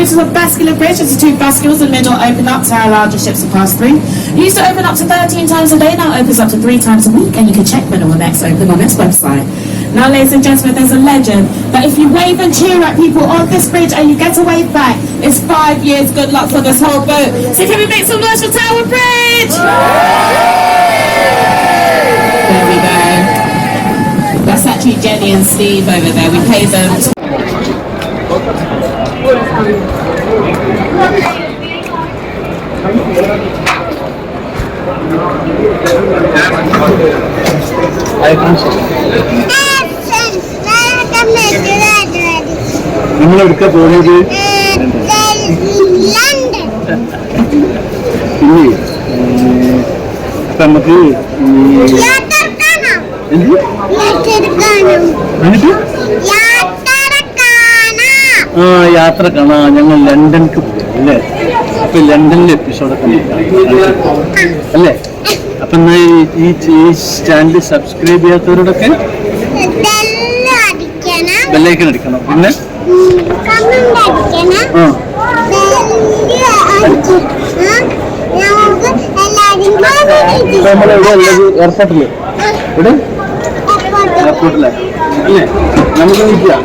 bridge is a bascular bridge. It's two bascules in the middle open up to allow the ships to pass through. It used to open up to 13 times a day, now it opens up to 3 times a week, and you can check when it will next open on its website. Now, ladies and gentlemen, there's a legend that if you wave and cheer at people on this bridge and you get a wave back, it's 5 years good luck for this whole boat. So can we make some noise for Tower Bridge? There we go. That's actually Jenny and Steve over there. We pay them. നിങ്ങളെടുക്ക പോയത് പിന്നെ അപ്പൊ നമുക്ക് യാത്ര കാണാ ഞങ്ങൾ ലണ്ടൻക്ക് പോയി അല്ലേ? അപ്പൊ ലണ്ടനിലെ എപ്പിസോഡൊക്കെ അല്ലേ? അപ്പൊ എന്നാ ഈ ചാനൽ സബ്സ്ക്രൈബ് ചെയ്യാത്തവരോടൊക്കെ ബെല്ലൈക്കൻ അടിക്കണം. പിന്നെ എയർപോർട്ടില് ഇവിടെ എയർപോർട്ടിലെ അല്ലേ? നമുക്ക് നിൽക്കാം.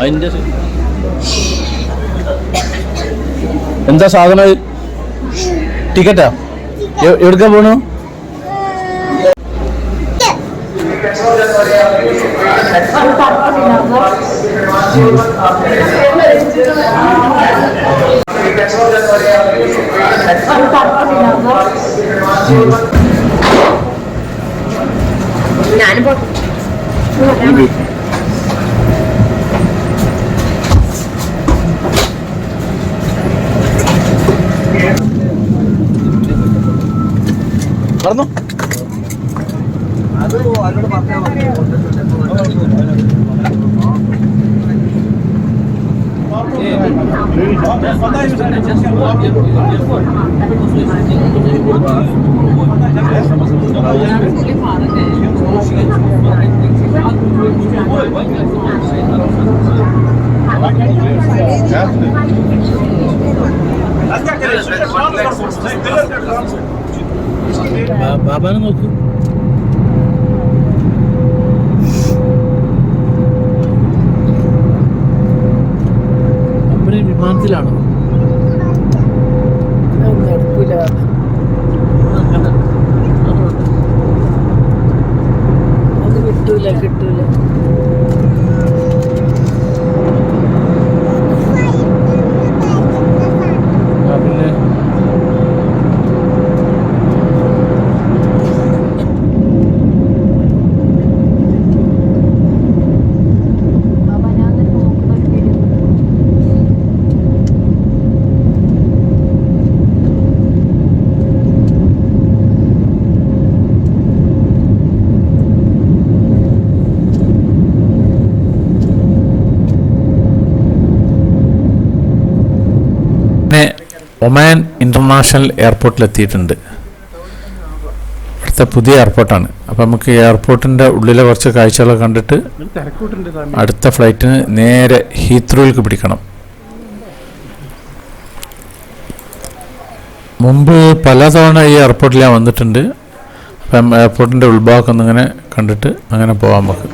അതിന്റെ എന്താ സാധനം? ടിക്കറ്റാ? എവിടേക്കാ പോണു? ഞാനിപ്പോ പറഞ്ഞു അത് അവരോട് പറഞ്ഞാൽ ബാബാനെ നോക്കൂ. അപ്പനെ വിമാനത്തിലാണോ? നടക്കൂല. അത് കിട്ടൂല കിട്ടൂല. ഒമാൻ ഇൻ്റർനാഷണൽ എയർപോർട്ടിലെത്തിയിട്ടുണ്ട്. ഇവിടുത്തെ പുതിയ എയർപോർട്ടാണ്. അപ്പോൾ നമുക്ക് എയർപോർട്ടിൻ്റെ ഉള്ളിലെ കുറച്ച് കാഴ്ചകളൊക്കെ കണ്ടിട്ട് അടുത്ത ഫ്ലൈറ്റിന് നേരെ ഹീത്രോയിലേക്ക് പിടിക്കണം. മുമ്പ് പലതവണ ഈ എയർപോർട്ടിൽ ഞാൻ വന്നിട്ടുണ്ട്. അപ്പം എയർപോർട്ടിൻ്റെ ഉൾഭാഗമൊക്കെ ഒന്നിങ്ങനെ കണ്ടിട്ട് അങ്ങനെ പോകാൻ നമുക്ക്.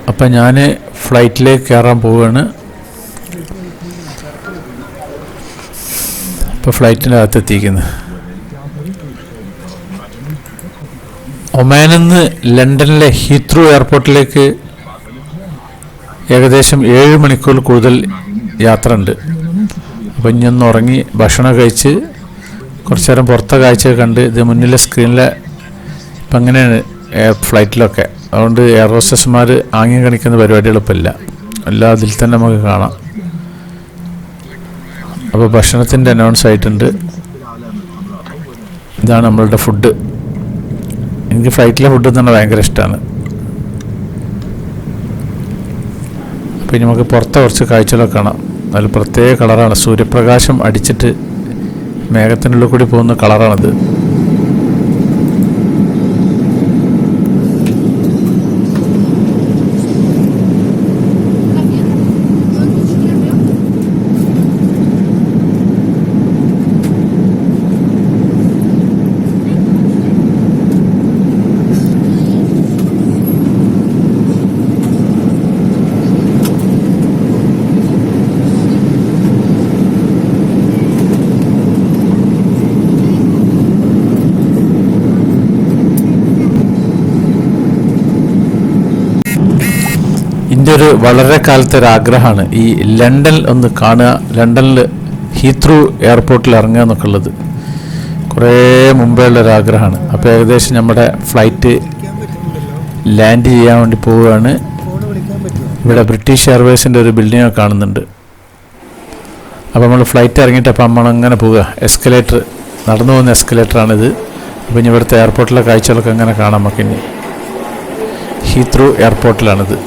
അപ്പം ഞാൻ ഫ്ലൈറ്റിലേക്ക് കയറാൻ പോവുകയാണ്. ഇപ്പോൾ ഫ്ലൈറ്റിൻ്റെ അകത്തെത്തിക്കുന്നത് ഒമാനിൽ നിന്ന് ലണ്ടനിലെ ഹീത്രൂ എയർപോർട്ടിലേക്ക് ഏകദേശം 7 മണിക്കൂർ കൂടുതൽ യാത്ര ഉണ്ട്. അപ്പം ഇനിയൊന്ന് ഉറങ്ങി ഭക്ഷണം കഴിച്ച് കുറച്ച് നേരം പുറത്തെ കാഴ്ച കണ്ട് ഇത് മുന്നിലെ സ്ക്രീനിലെ ഇപ്പം അങ്ങനെയാണ് ഫ്ലൈറ്റിലൊക്കെ. അതുകൊണ്ട് എയർ ഹോസ്റ്റസ്മാർ ആംഗ്യം കാണിക്കുന്ന പരിപാടികളിപ്പോൾ ഇല്ല, എല്ലാം അതിൽ തന്നെ നമുക്ക് കാണാം. അപ്പോൾ ഭക്ഷണത്തിൻ്റെ അനൗൺസ് ആയിട്ടുണ്ട്. ഇതാണ് നമ്മളുടെ ഫുഡ്. എനിക്ക് ഫ്ലൈറ്റിലെ ഫുഡ് തന്നെ ഭയങ്കര ഇഷ്ടമാണ്. അപ്പോൾ ഇനി നമുക്ക് പുറത്തെ കുറച്ച് കാഴ്ചകളൊക്കെ കാണാം. നല്ല പ്രത്യേക കളറാണ്, സൂര്യപ്രകാശം അടിച്ചിട്ട് മേഘത്തിനുള്ളിൽ കൂടി പോകുന്ന കളറാണിത്. എൻ്റെ ഒരു വളരെ കാലത്തെ ഒരു ആഗ്രഹമാണ് ഈ ലണ്ടൻ ഒന്ന് കാണുക, ലണ്ടനിൽ ഹീത്രൂ എയർപോർട്ടിൽ ഇറങ്ങുക എന്നൊക്കെ ഉള്ളത് കുറേ മുമ്പേ ഉള്ളൊരാഗ്രഹമാണ്. അപ്പോൾ ഏകദേശം നമ്മുടെ ഫ്ലൈറ്റ് ലാൻഡ് ചെയ്യാൻ വേണ്ടി പോവുകയാണ്. ഇവിടെ ബ്രിട്ടീഷ് എയർവേസിൻ്റെ ഒരു ബിൽഡിംഗ് കാണുന്നുണ്ട്. അപ്പോൾ നമ്മൾ ഫ്ലൈറ്റ് ഇറങ്ങിയിട്ട് അപ്പോൾ നമ്മളങ്ങനെ പോവുക. എസ്കലേറ്റർ, നടന്നു പോകുന്ന എസ്കലേറ്ററാണിത്. അപ്പോൾ ഇനി ഇവിടുത്തെ എയർപോർട്ടിലെ കാഴ്ചകളൊക്കെ അങ്ങനെ കാണാം നമുക്കിനി. ഹീത്രൂ എയർപോർട്ടിലാണിത്.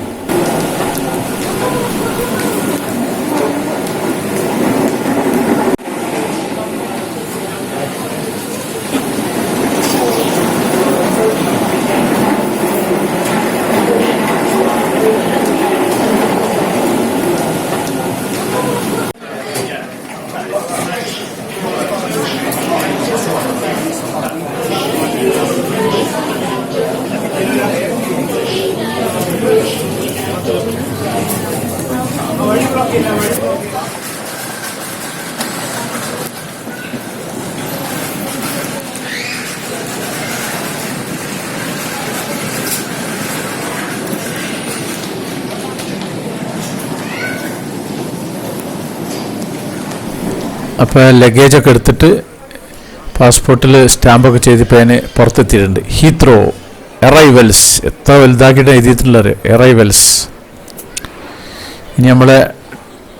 അപ്പോൾ ലഗേജൊക്കെ എടുത്തിട്ട് പാസ്പോർട്ടിൽ സ്റ്റാമ്പൊക്കെ ചെയ്തിപ്പോൾ ഞാൻ പുറത്തെത്തിയിട്ടുണ്ട്. ഹീത്രോ എറൈവൽസ്, എത്ര വലുതാക്കിയിട്ട് എഴുതിയിട്ടുള്ളത് എറൈവൽസ്. ഇനി നമ്മളെ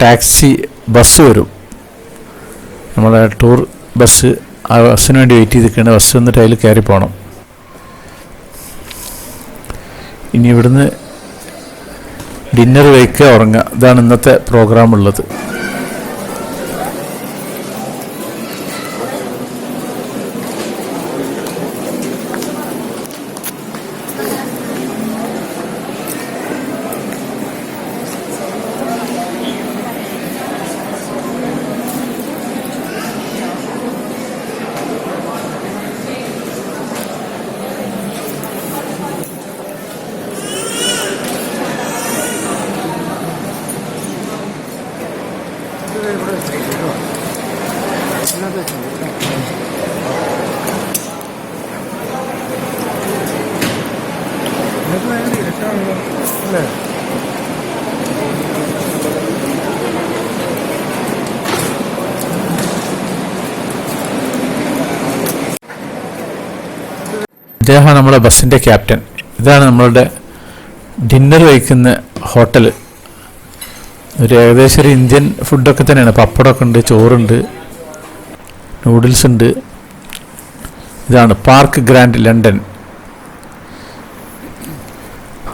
ടാക്സി ബസ് വരും, നമ്മളെ ടൂർ ബസ്. ആ ബസ്സിന് വേണ്ടി വെയിറ്റ് ചെയ്തിരിക്കുകയാണ്. ബസ് വന്നിട്ട് അതിൽ കയറി പോകണം. ഇനി ഇവിടുന്ന് ഡിന്നർ കഴിക്കുക, ഉറങ്ങുക. ഇതാണ് ഇന്നത്തെ പ്രോഗ്രാം ഉള്ളത്. ഇദ്ദേഹമാണ് നമ്മളെ ബസ്സിൻ്റെ ക്യാപ്റ്റൻ. ഇതാണ് നമ്മളുടെ ഡിന്നർ കഴിക്കുന്ന ഹോട്ടൽ. ഒരു ഏകദേശം ഒരു ഇന്ത്യൻ ഫുഡൊക്കെ തന്നെയാണ്. പപ്പടമൊക്കെ ഉണ്ട്, ചോറുണ്ട്, നൂഡിൽസ് ഉണ്ട്. ഇതാണ് പാർക്ക് ഗ്രാൻഡ് ലണ്ടൻ.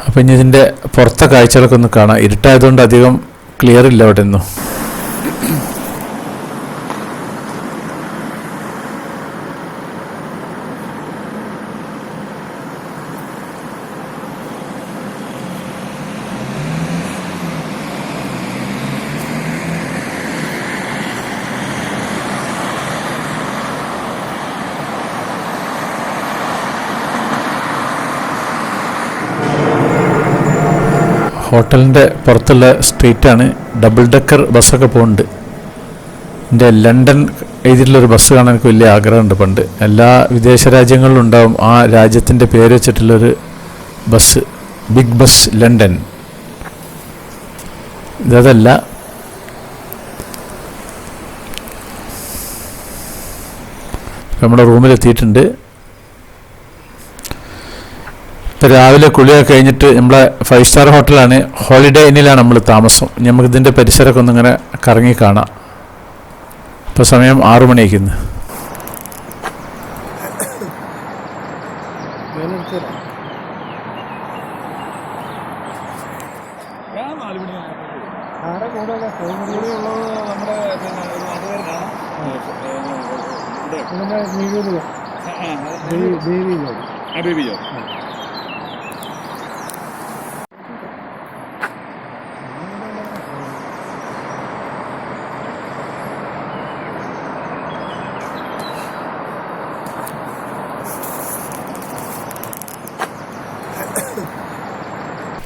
അപ്പം ഇനി ഇതിൻ്റെ പുറത്തെ കാഴ്ചകളൊക്കെ ഒന്ന് കാണാം. ഇരുട്ടായതുകൊണ്ട് അധികം ക്ലിയർ ഇല്ല അവിടെ ഒന്നും. ഹോട്ടലിൻ്റെ പുറത്തുള്ള സ്ട്രീറ്റാണ്. ഡബിൾ ഡെക്കർ ബസ്സൊക്കെ പോകുന്നുണ്ട്. എൻ്റെ ലണ്ടൻ എഴുതിയിട്ടുള്ളൊരു ബസ് കാണാൻ എനിക്ക് വലിയ ആഗ്രഹമുണ്ട്. പണ്ട് എല്ലാ വിദേശ രാജ്യങ്ങളിലും ഉണ്ടാവും ആ രാജ്യത്തിൻ്റെ പേര് വെച്ചിട്ടുള്ളൊരു ബസ്, ബിഗ് ബസ് ലണ്ടൻ. ഇതല്ല. നമ്മുടെ റൂമിലെത്തിയിട്ടുണ്ട്. രാവിലെ കുളിയൊക്കെ കഴിഞ്ഞിട്ട് നമ്മളെ 5 സ്റ്റാർ ഹോട്ടലാണ്, ഹോളിഡേ ഇന്നിലാണ് നമ്മൾ താമസം. നമുക്കിതിൻ്റെ പരിസരമൊക്കെ ഒന്നിങ്ങനെ കറങ്ങി കാണാം. ഇപ്പോൾ സമയം 6 മണിയായിരിക്കുന്നു.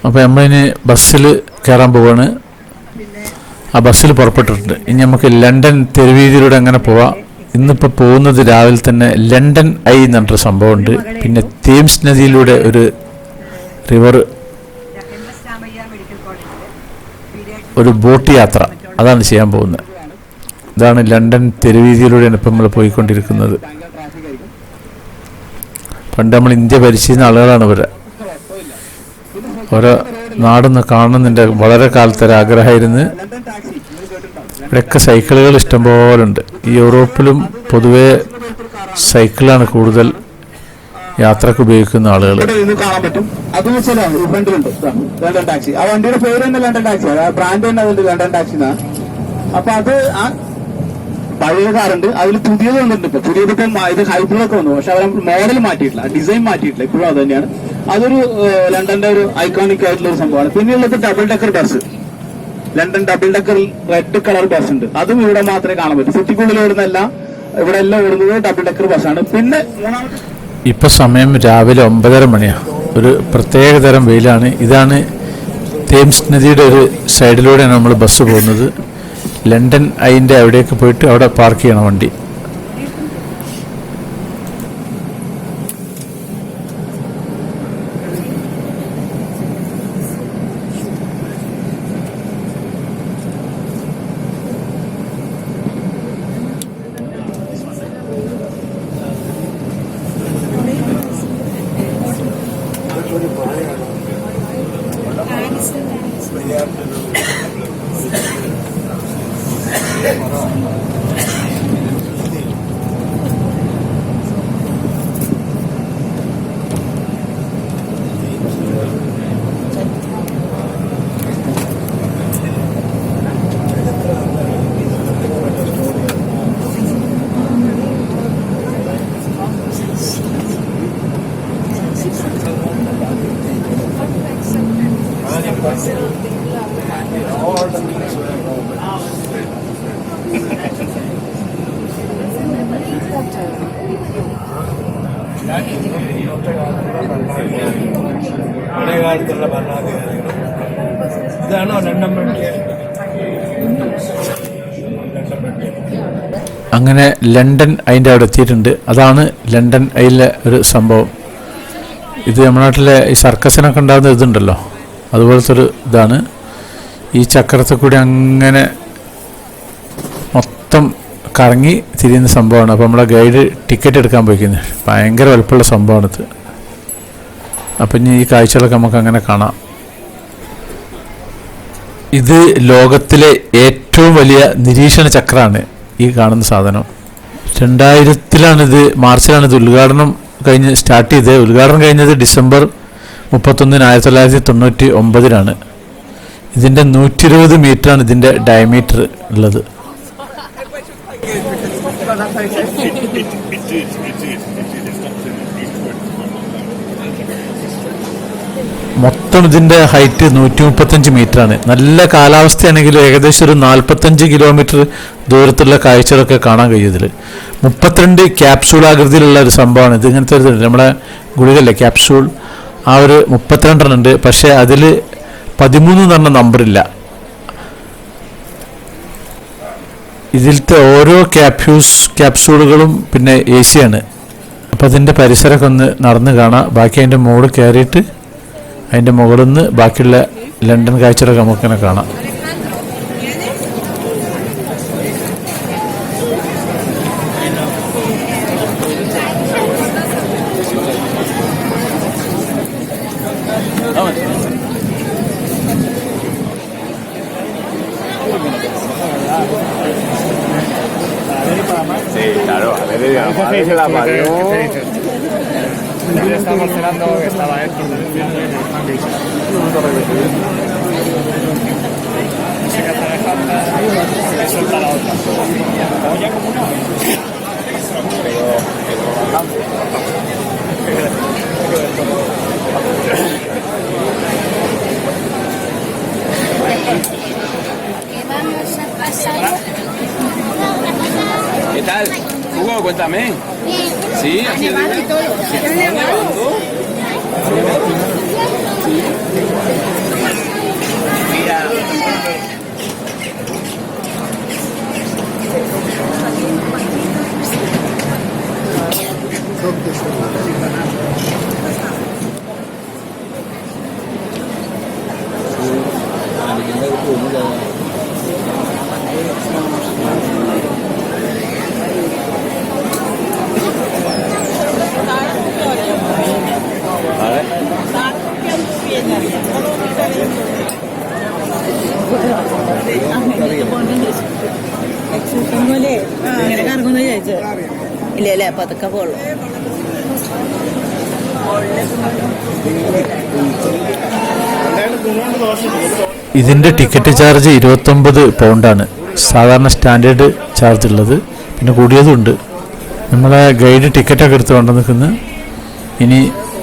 അപ്പോൾ നമ്മളിനി ബസ്സിൽ കയറാൻ പോവാണ്. ആ ബസ്സിൽ പുറപ്പെട്ടിട്ടുണ്ട്. ഇനി നമുക്ക് ലണ്ടൻ തെരുവീതിയിലൂടെ അങ്ങനെ പോവാം. ഇന്നിപ്പോൾ പോകുന്നത് രാവിലെ തന്നെ ലണ്ടൻ ഐ എന്ന് പറഞ്ഞൊരു സംഭവമുണ്ട്. പിന്നെ തേംസ് നദിയിലൂടെ ഒരു റിവർ, ഒരു ബോട്ട് യാത്ര, അതാണ് ചെയ്യാൻ പോകുന്നത്. ഇതാണ് ലണ്ടൻ തെരുവീതിയിലൂടെയാണ് ഇപ്പം നമ്മൾ പോയിക്കൊണ്ടിരിക്കുന്നത്. പണ്ട് നമ്മൾ ഇന്ത്യ ഭരിച്ചിരുന്ന ആളുകളാണ് ഇവരെ. ഓരോ നാടൊന്ന് കാണുന്നതിൻ്റെ വളരെ കാലത്തൊരാഗ്രഹമായിരുന്നു. ഇവിടെയൊക്കെ സൈക്കിളുകൾ ഇഷ്ടംപോലെ ഉണ്ട്. ഈ യൂറോപ്പിലും പൊതുവേ സൈക്കിളാണ് കൂടുതൽ യാത്രക്ക് ഉപയോഗിക്കുന്ന ആളുകൾ. കാണാൻ പറ്റും. അത് വെച്ചാൽ ഫ്രണ്ടിലുണ്ട് ലണ്ടൻ ടാക്സി. ആ വണ്ടിയുടെ പേര് തന്നെ ലണ്ടൻ ടാക്സി, ബ്രാൻഡ് തന്നെ അതുണ്ട് ലണ്ടൻ ടാക്സി എന്നാണ്. അപ്പൊ അത് ആ പഴയ കാറുണ്ട്, അതിൽ പുതിയത് വന്നിട്ടുണ്ട്. ഇപ്പൊ പുതിയതിപ്പം ഇത് ഹൈബ്രിഡൊക്കെ വന്നു, പക്ഷെ അവർ മോഡൽ മാറ്റിയിട്ടില്ല, ഡിസൈൻ മാറ്റിയിട്ടില്ല. ഇപ്പോഴും അത് തന്നെയാണ്. അതൊരു ലണ്ടന്റെ ഒരു ഐക്കോണിക് ആയിട്ടുള്ള ഒരു സംഭവമാണ്. പിന്നെയുള്ളത് double decker bus, London double decker red colour bus ഉണ്ട്. അതും ഇവിടെ മാത്രമേ കാണാൻ പറ്റൂ. സിറ്റിക്കുള്ളിൽ ഓടുന്നല്ല, ഇവിടെ എല്ലാം ഓടുന്നത് ഡബിൾ ഡെക്കർ ബസ്സാണ്. പിന്നെ ഇപ്പൊ സമയം രാവിലെ 9:30 മണിയാണ്. ഒരു പ്രത്യേക തരം വെയിലാണ്. ഇതാണ് തേംസ് നദിയുടെ ഒരു സൈഡിലൂടെയാണ് നമ്മൾ ബസ് പോകുന്നത്. ലണ്ടൻ ഐൻ്റെ അവിടേക്ക് പോയിട്ട് അവിടെ പാർക്ക് ചെയ്യണം വണ്ടി. പഴയകാലത്തുള്ള ഭരണാധികാരികൾ ഇതാണോ ലണ്ടൻ ബ്രിഡ്ജ്? അങ്ങനെ ലണ്ടൻ അതിൻ്റെ അവിടെ എത്തിയിട്ടുണ്ട്. അതാണ് ലണ്ടൻ ഐയിലെ ഒരു സംഭവം. ഇത് നമ്മുടെ നാട്ടിലെ ഈ സർക്കസിനൊക്കെ ഉണ്ടാകുന്ന ഇതുണ്ടല്ലോ, അതുപോലത്തെ ഒരു ഇതാണ്. ഈ ചക്രത്തിൽ കൂടി അങ്ങനെ മൊത്തം കറങ്ങി തിരിയുന്ന സംഭവമാണ്. അപ്പോൾ നമ്മളെ ഗൈഡ് ടിക്കറ്റ് എടുക്കാൻ പോയിക്കുന്നത് ഭയങ്കര വലുപ്പമുള്ള സംഭവമാണിത്. അപ്പം ഇനി ഈ കാഴ്ചകളൊക്കെ നമുക്ക് അങ്ങനെ കാണാം. ഇത് ലോകത്തിലെ ഏറ്റവും വലിയ നിരീക്ഷണ ചക്രമാണ് ഈ കാണുന്ന സാധനം. 2000-ലാണിത്, മാർച്ചിലാണിത് ഉദ്ഘാടനം സ്റ്റാർട്ട് ചെയ്തത്. ഉദ്ഘാടനം കഴിഞ്ഞത് ഡിസംബർ 31, 1999-ലാണ്. ഇതിൻ്റെ 120 മീറ്ററാണ് ഇതിൻ്റെ ഡയമീറ്റർ ഉള്ളത്. മൊത്തം ഇതിൻ്റെ ഹൈറ്റ് 135 മീറ്ററാണ്. നല്ല കാലാവസ്ഥയാണെങ്കിലും ഏകദേശം ഒരു 45 കിലോമീറ്റർ ദൂരത്തുള്ള കാഴ്ചകളൊക്കെ കാണാൻ കഴിയും. ഇതിൽ 32 ക്യാപ്സൂൾ ആകൃതിയിലുള്ള ഒരു സംഭവമാണ് ഇത്. ഇങ്ങനത്തെ ഒരു നമ്മളെ ഗുളികല്ലേ ക്യാപ്സൂൾ, ആ ഒരു 32 ഉണ്ട്. പക്ഷേ അതിൽ 13 എന്ന് പറഞ്ഞ നമ്പറില്ല. ഇതിലത്തെ ഓരോ ക്യാപ്സൂളുകളും പിന്നെ AC ആണ്. അപ്പോൾ അതിൻ്റെ പരിസരമൊക്കെ ഒന്ന് നടന്ന് കാണാം. ബാക്കി അതിൻ്റെ മുകളിൽ കയറിയിട്ട് അതിൻ്റെ മുകളിൽ നിന്ന് ബാക്കിയുള്ള ലണ്ടൻ കാഴ്ചകളൊക്കെ നമുക്കിങ്ങനെ കാണാം. Sí, claro, a ver, la parió. Estamos cenando, estaba dentro del sándwich. Se casa de falta, se suelta la otra. Olla como una. Pero Vamos a pasar. ¿qué tal? Hugo, cuéntame. Sí, así es. ¿Está nevando? Mira. ഇല്ല പതുക്കെ പോളൂ. ഇതിൻ്റെ ticket charge 29 പൗണ്ടാണ്. സാധാരണ standard charge ഉള്ളത്, പിന്നെ കൂടിയതുണ്ട്. നമ്മളെ guide ടിക്കറ്റൊക്കെ എടുത്ത് കൊണ്ടു നിൽക്കുന്നു. ഇനി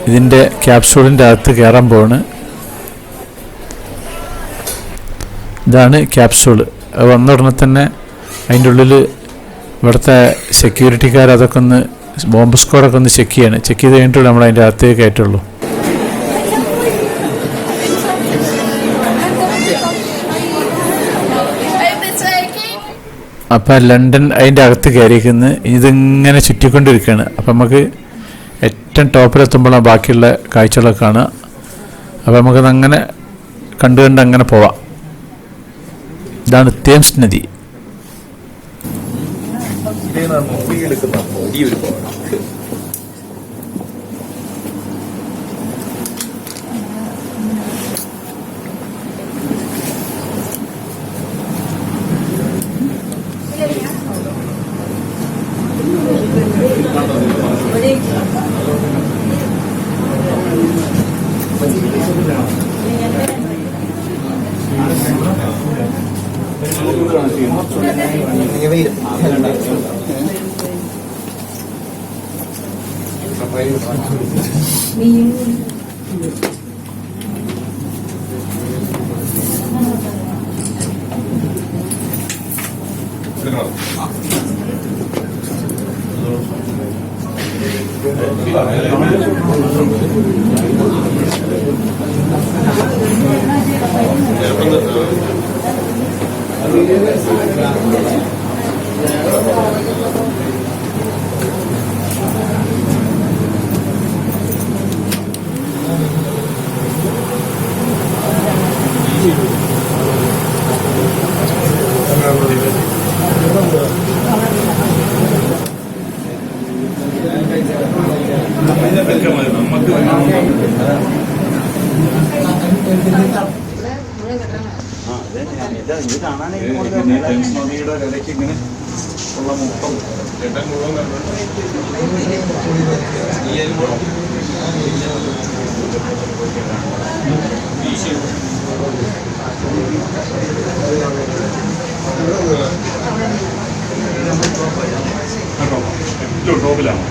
ഇതിൻ്റെ ക്യാപ്സൂളിൻ്റെ അകത്ത് കയറാൻ പോവാണ്. ഇതാണ് ക്യാപ്സൂൾ. അത് വന്ന ഉടനെ തന്നെ അതിൻ്റെ ഉള്ളിൽ ഇവിടുത്തെ സെക്യൂരിറ്റിക്കാർ അതൊക്കെ ഒന്ന് ബോംബ് സ്ക്വാഡൊക്കെ ഒന്ന് ചെക്ക് ചെയ്യാണ്. ചെക്ക് ചെയ്ത് കഴിഞ്ഞിട്ടുള്ളൂ നമ്മൾ അതിൻ്റെ അകത്തേക്ക് കയറ്റുള്ളൂ. അപ്പം ലണ്ടൻ അതിൻ്റെ അകത്ത് കയറിയിരിക്കുന്നത് ഇതിങ്ങനെ ചുറ്റിക്കൊണ്ടിരിക്കുകയാണ്. അപ്പം നമുക്ക് ഏറ്റവും ടോപ്പിലെത്തുമ്പോഴാണ് ബാക്കിയുള്ള കാഴ്ചകളൊക്കെ കാണുക. അപ്പം നമുക്കതങ്ങനെ കണ്ട് അങ്ങനെ പോവാം. ഇതാണ് തേംസ് നദി. നമുക്ക് ടോപ്പിലാണോ?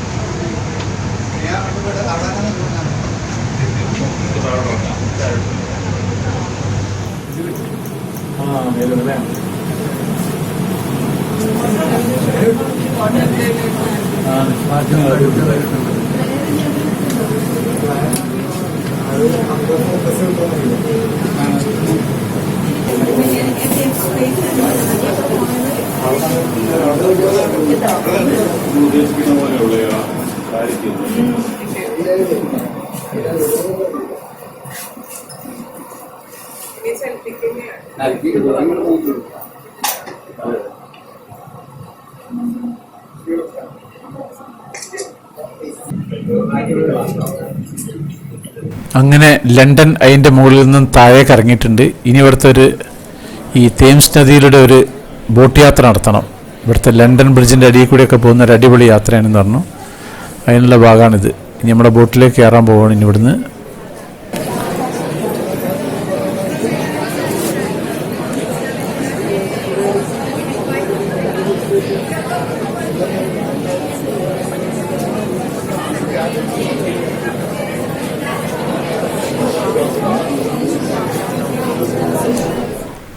ഉദ്ദേശിക്കുന്ന പോലെയുള്ള കാര്യത്തിൽ അങ്ങനെ ലണ്ടൻ അതിൻ്റെ മുകളിൽ നിന്നും താഴേക്ക് ഇറങ്ങിയിട്ടുണ്ട്. ഇനി ഇവിടുത്തെ ഈ തേംസ് നദിയിലൂടെ ഒരു ബോട്ട് യാത്ര നടത്തണം. ഇവിടുത്തെ ലണ്ടൻ ബ്രിഡ്ജിൻ്റെ അടിയിൽ കൂടെയൊക്കെ പോകുന്ന ഒരു അടിപൊളി യാത്രയാണെന്ന് പറഞ്ഞു. അതിനുള്ള ഭാഗമാണിത്. ഇനി നമ്മുടെ ബോട്ടിലേക്ക് കയറാൻ പോവുകയാണ് ഇനി ഇവിടുന്ന്.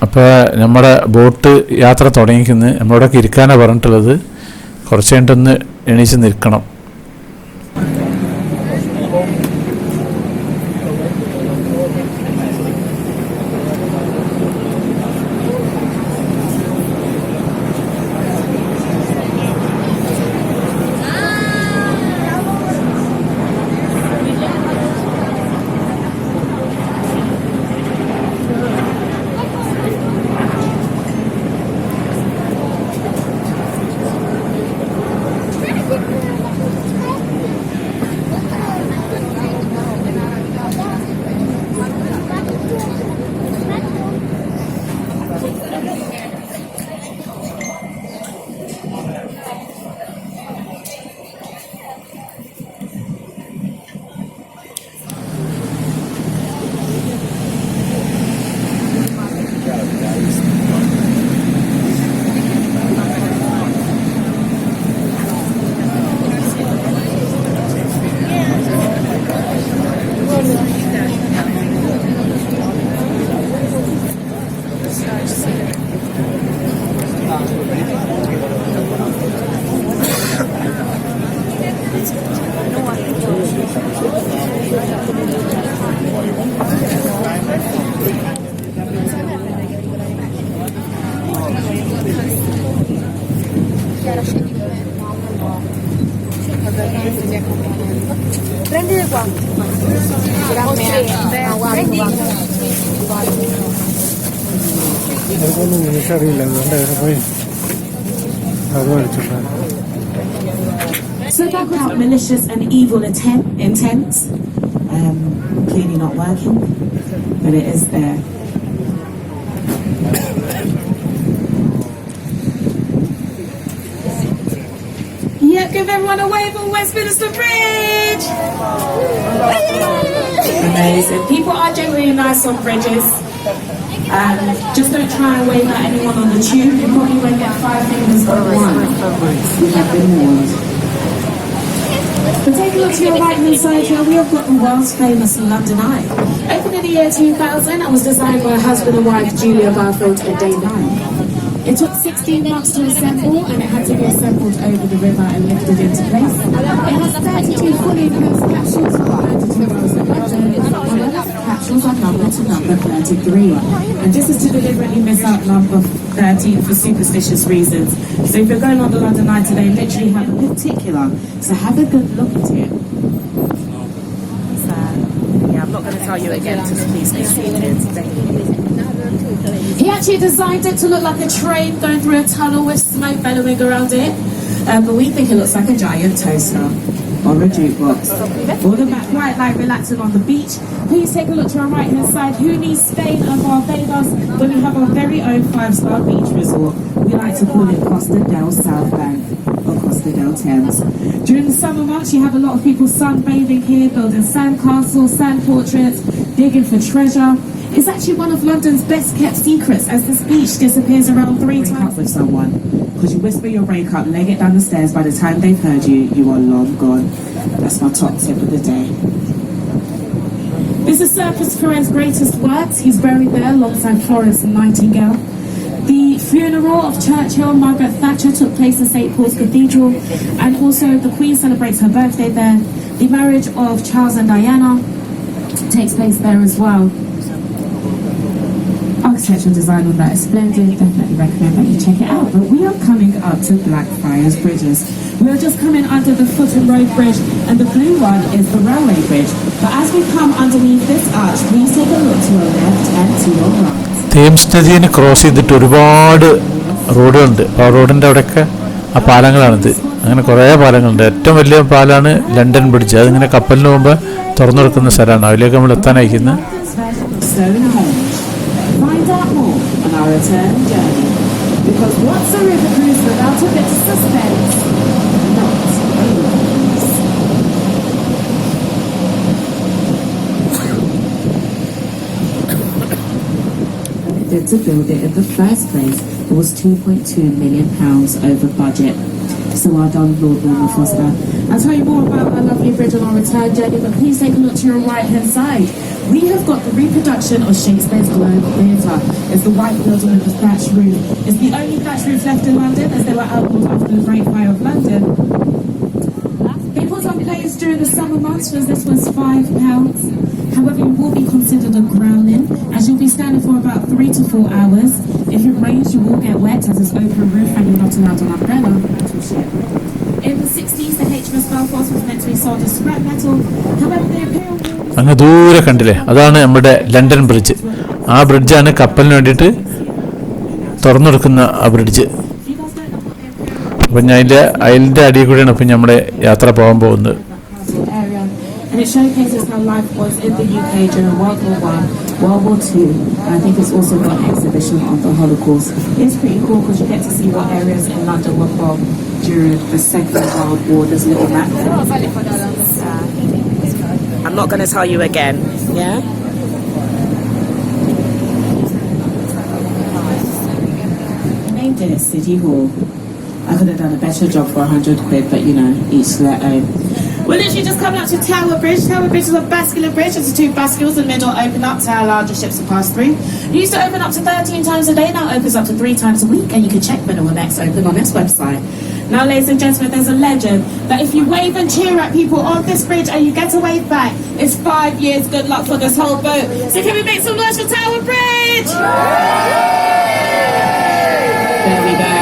അപ്പോൾ നമ്മുടെ ബോട്ട് യാത്ര തുടങ്ങിക്കുന്നത് നമ്മളോടൊക്കെ ഇരിക്കാനാണ് പറഞ്ഞിട്ടുള്ളത്. കുറച്ച് കഴിഞ്ഞിട്ടൊന്ന് എണീച്ച് നിൽക്കണം. So that was malicious and evil intents, clearly not working, but it is there. Yeah, give everyone a wave on Westminster Bridge! Amazing. People are generally nice on bridges. Just don't try and wave at anyone on the tube. You probably won't get 5 fingers but one. You have been warned. But take a look to your right hand side here. We have got the world's famous London Eye. Opened in the year 2000 and was designed by husband and wife Julia Barfield and Dave Nye. It took 16 months to assemble and it had to be assembled over the river and lifted into place. It has 32 fully enclosed capsules for 32 rows of capsules are numbered to number 33. And this is to deliberately miss out number 13 for superstitious reasons. So if you're going on the London Eye today, literally have a particular. So have a good look at it. So, yeah, I'm not going to tell you again, just please be seated. He actually designed it to look like a train going through a tunnel with smoke bellowing around it. But we think it looks like a giant toaster. or a jukebox. Or the back right, like relaxing on the beach. Please take a look to our right hand side. Who needs Spain and Barbados? When we have our very own 5-star beach resort. We like to call it Costa del South Bank or Costa del Thames. During the summer months, you have a lot of people sunbathing here, building sand castles, sand portraits, digging for treasure. It's actually one of London's best kept secrets, as this beach disappears around 3 times with someone. Because you whisper your breakup, leg it down the stairs, by the time they've heard you, you are long gone. That's my top tip of the day. This is Sir Christopher's greatest works. He's buried there alongside Florence Nightingale. The funeral of Churchill and Margaret Thatcher took place in St Paul's Cathedral, and also the Queen celebrates her birthday there. The marriage of Charles and Diana takes place there as well. Architectural design on that is splendid. Definitely recommend that you check it out. But we are coming up to Blackfriars Bridges. We are just coming under the Fulton Road Bridge, and the blue one is the railway bridge. But as we come underneath this arch, please take a look to your left and to your right. Thames നദിയെ cross ചെയ്തിട്ട് ഒരുപാട് റോഡുകളുണ്ട്. അപ്പോൾ ആ റോഡിൻ്റെ അവിടെയൊക്കെ ആ പാലങ്ങളാണിത്. അങ്ങനെ കുറേ പാലങ്ങളുണ്ട്. ഏറ്റവും വലിയ പാലാണ് ലണ്ടൻ ബ്രിഡ്ജ്. അതിങ്ങനെ കപ്പലിന് പോകുമ്പോൾ തുറന്നു കൊടുക്കുന്ന സ്ഥലമാണ്. അതിലേക്ക് നമ്മൾ എത്താനയക്കുന്നത്. Find out more on our return journey. Because what's a river cruise without a bit of suspense? Not a river cruise. To build it in the first place, it was £2.2 million over budget. So well done, Lord Norman Foster. I'll tell you more about our lovely bridge on our return journey, but please take a look to your right hand side. We have got the reproduction of Shakespeare's Globe Theatre. It's the white building with the thatched roof. It's the only thatched roof left in London, as they were outlawed after the Great Fire of London. They put on plays during the summer months, as this was £5. However, you will be considered a grounding, as you'll be standing for about 3 to 4 hours. If it rains, you will get wet, as it's open roof and you're not allowed an umbrella. In the 60s, the HMS Belfast was meant to be sold as scrap metal. However, the Imperial അങ്ങ് ദൂരെ കണ്ടില്ലേ, അതാണ് നമ്മുടെ London bridge. ആ ബ്രിഡ്ജാണ് കപ്പലിന് വേണ്ടിയിട്ട് തുറന്നു കൊടുക്കുന്ന ആ ബ്രിഡ്ജ്. അപ്പം ഞാൻ അതിൻ്റെ അടിയിൽ കൂടെയാണ് ഇപ്പം നമ്മുടെ യാത്ര പോകാൻ പോകുന്നത്. And it showcases how life was in the UK during World War I, World War II. And I think it's also got an exhibition on the Holocaust. It's pretty cool because you get to see what areas in London were bombed during the Second World War. There's a little map there. I'm not going to tell you again. Yeah? Named it City Hall. I could have done a better job for £100, but you know, each to their own. We're literally just coming up to Tower Bridge. Tower Bridge is a bascular bridge. It's 2 bascules in the middle open up to allow larger ships to pass through. It used to open up to 13 times a day, now opens up to 3 times a week, and you can check when it will next open on its website. Now, ladies and gentlemen, there's a legend that if you wave and cheer at people on this bridge and you get a wave back, it's 5 years good luck for this whole boat. So can we make some noise for Tower Bridge? There we go.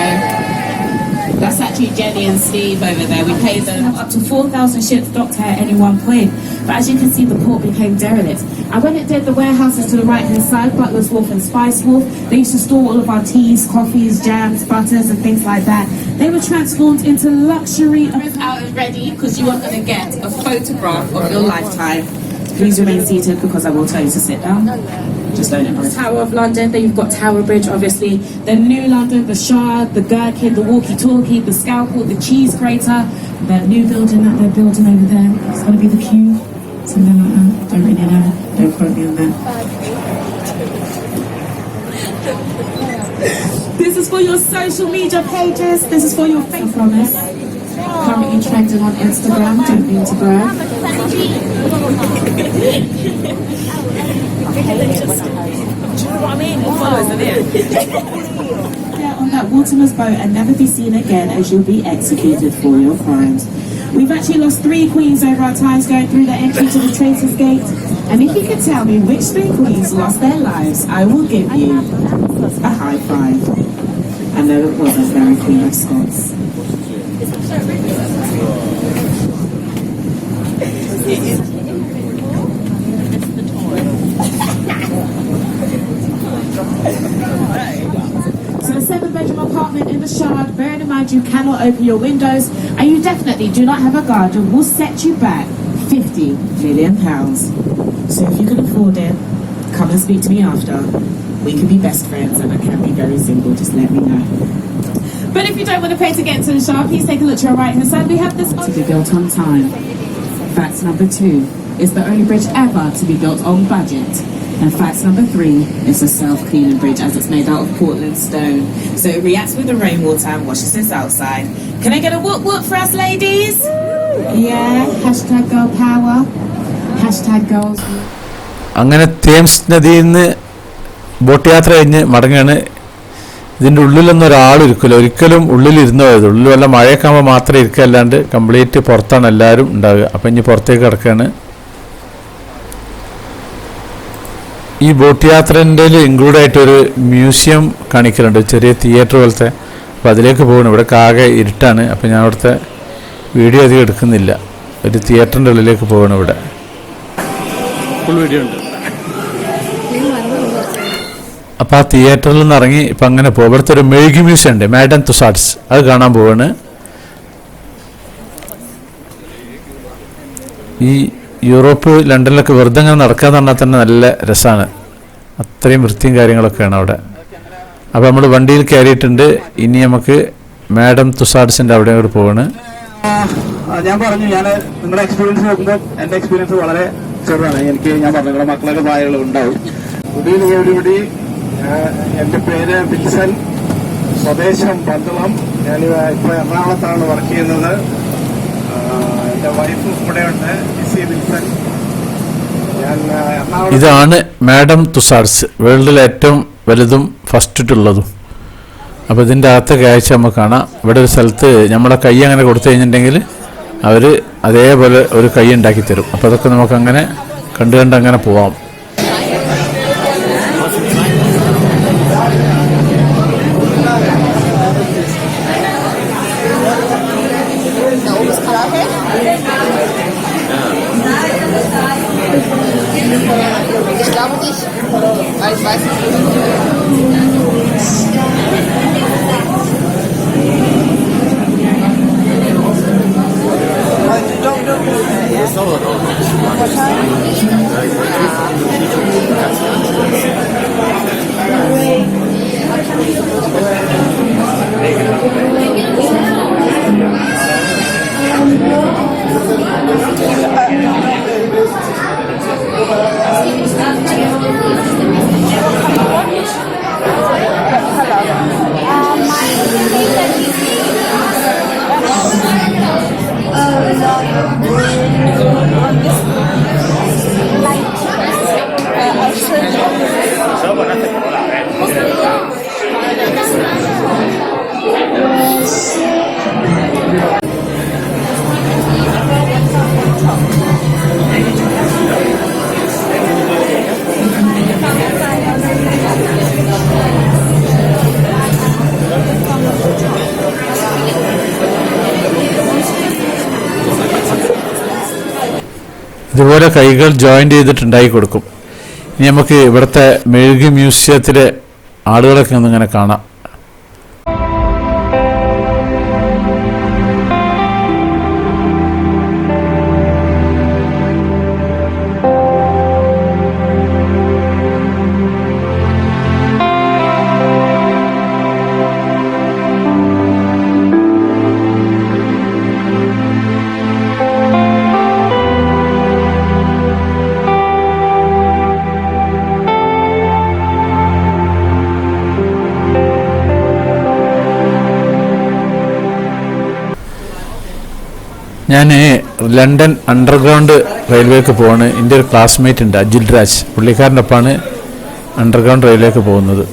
That's actually Jenny and Steve over there. We paid them up to 4,000 ships docked here at any one point. But as you can see, the port became derelict. And when it did, the warehouses to the right-hand side, Butler's Wharf and Spice Wharf, they used to store all of our teas, coffees, jams, butters and things like that. They were transformed into luxury. Out and ready, because you are going to get a photograph of your lifetime. Please remain seated, because I will tell you to sit down. Just don't embrace. Tower of London, then you've got Tower Bridge, obviously. Then New London, the Shard, the Gherkin, the Walkie-Talkie, the Scalpel, the Cheese Grater, that new building that they're building over there. It's going to be the Q, something like that. Don't really know. Don't quote me on that. This is for your social media pages. This is for your face promise. Currently trending on Instagram. Don't mean to brag. Do you know what I mean? Followers are there. Get on that waterman's boat and never be seen again, as you'll be executed for your crimes. We've actually lost 3 queens over our times going through the entry to the Traitors' Gate. And if you can tell me which 3 queens lost their lives, I will give you a high five. I know it wasn't Mary Queen of Scots. So a 7-bedroom apartment in the Shard. Bearing in mind you cannot open your windows, and you definitely do not have a guardian, will set you back £50 million. So if you can afford it, come and speak to me after. We can be best friends and I can be very single, just let me know. But if you don't want to pay to get into the shop, please take a look to your right hand side. We have this to be built on time. Fact number 2, it's the only bridge ever to be built on budget. And fact number 3, it's a self-cleaning bridge as it's made out of Portland stone. So it reacts with the rainwater and washes this outside. Can I get a whoop whoop for us ladies? Yeah, hashtag girl power, hashtag girls. അങ്ങനെ Thames നദിയിൽ നിന്ന് boat യാത്ര കഴിഞ്ഞ് മടങ്ങുകയാണ്. ഇതിൻ്റെ ഉള്ളിലൊന്നും ഒരാളിരിക്കില്ല, ഒരിക്കലും ഉള്ളിലിരുന്ന് പോയത്. ഉള്ളിൽ വല്ല മഴയൊക്കെ ആകുമ്പോൾ മാത്രമേ ഇരിക്കുക, അല്ലാണ്ട് കംപ്ലീറ്റ് പുറത്താണ് എല്ലാവരും ഉണ്ടാവുക. അപ്പം ഇനി പുറത്തേക്ക് കിടക്കുകയാണ്. ഈ ബോട്ട് യാത്രേൻ്റെ ഇൻക്ലൂഡ് ആയിട്ടൊരു മ്യൂസിയം കാണിക്കലുണ്ട്, ചെറിയ തിയേറ്റർ പോലത്തെ. അപ്പോൾ അതിലേക്ക് പോകണം. ഇവിടെ ആകെ ഇരുട്ടാണ്, അപ്പോൾ ഞാൻ അവിടുത്തെ വീഡിയോ അധികം എടുക്കുന്നില്ല. ഒരു തിയേറ്ററിൻ്റെ ഉള്ളിലേക്ക് പോകണം. ഇവിടെ ഫുൾ വീഡിയോ ഉണ്ട്. അപ്പോൾ ആ തിയേറ്ററിൽ നിന്ന് ഇറങ്ങി ഇപ്പം അങ്ങനെ പോകും. ഇവിടുത്തെ ഒരു മെഴുകി മ്യൂസിയം ഉണ്ട്, മാഡം തുസാഡ്സ്, അത് കാണാൻ പോവാണ്. ഈ യൂറോപ്പ് ലണ്ടനിലൊക്കെ വെറുതെ അങ്ങനെ നടക്കാന്ന് പറഞ്ഞാൽ തന്നെ നല്ല രസമാണ്. അത്രയും വൃത്തിയും കാര്യങ്ങളൊക്കെയാണ് അവിടെ. അപ്പോൾ നമ്മൾ വണ്ടിയിൽ കയറിയിട്ടുണ്ട്. ഇനി നമുക്ക് മാഡം തുസാഡ്സിൻ്റെ അവിടെ കൂടെ പോവാണ്. ഞാൻ പറഞ്ഞു, ഞാൻ നിങ്ങളുടെ എക്സ്പീരിയൻസ് നോക്കുമ്പോൾ എന്റെ എക്സ്പീരിയൻസ് വളരെ ചെറുതാണ്. ഞാൻ പറഞ്ഞു നിങ്ങളുടെ മക്കളൊക്കെ പ്രായങ്ങൾ ഉണ്ടാവും. ഇവിടെ എന്റെ പേര് വിൽസൺ, സ്വദേശം പന്തളം. ഞാൻ ഇപ്പൊ എറണാകുളത്താണ് വർക്ക് ചെയ്യുന്നത്. എന്റെ വൈഫ് ഇവിടെയുണ്ട്, മിസ്സി വിൽസൺ. ഞാൻ എറണാകുളം. ഇതാണ് മാഡം തുസാഡ്സ്, വേൾഡിലെ ഏറ്റവും വലുതും ഫസ്റ്റിട്ടുള്ളതും. അപ്പോൾ ഇതിൻ്റെ അകത്തെ കാഴ്ച നമുക്ക് കാണാം. ഇവിടെ ഒരു സ്ഥലത്ത് നമ്മളെ കൈ അങ്ങനെ കൊടുത്തു കഴിഞ്ഞിട്ടുണ്ടെങ്കിൽ അവർ അതേപോലെ ഒരു കൈ ഉണ്ടാക്കി തരും. അപ്പോൾ അതൊക്കെ നമുക്കങ്ങനെ കണ്ട് അങ്ങനെ പോവാം. ഇതുപോലെ കൈകൾ ജോയിൻ്റ് ചെയ്തിട്ടുണ്ടാക്കി കൊടുക്കും. ഇനി നമുക്ക് ഇവിടുത്തെ മെഴുകി മ്യൂസിയത്തിലെ ആളുകളൊക്കെ ഒന്നിങ്ങനെ കാണാം. ഞാൻ ലണ്ടൻ അണ്ടർഗ്രൗണ്ട് റെയിൽവേക്ക് പോവാണ്. എൻ്റെ ഒരു ക്ലാസ്മേറ്റ് ഉണ്ട്, അജിൽ രാജ്. പുള്ളിക്കാരൻ്റെ ഒപ്പമാണ് അണ്ടർഗ്രൗണ്ട് റെയിൽവേക്ക് പോകുന്നത്.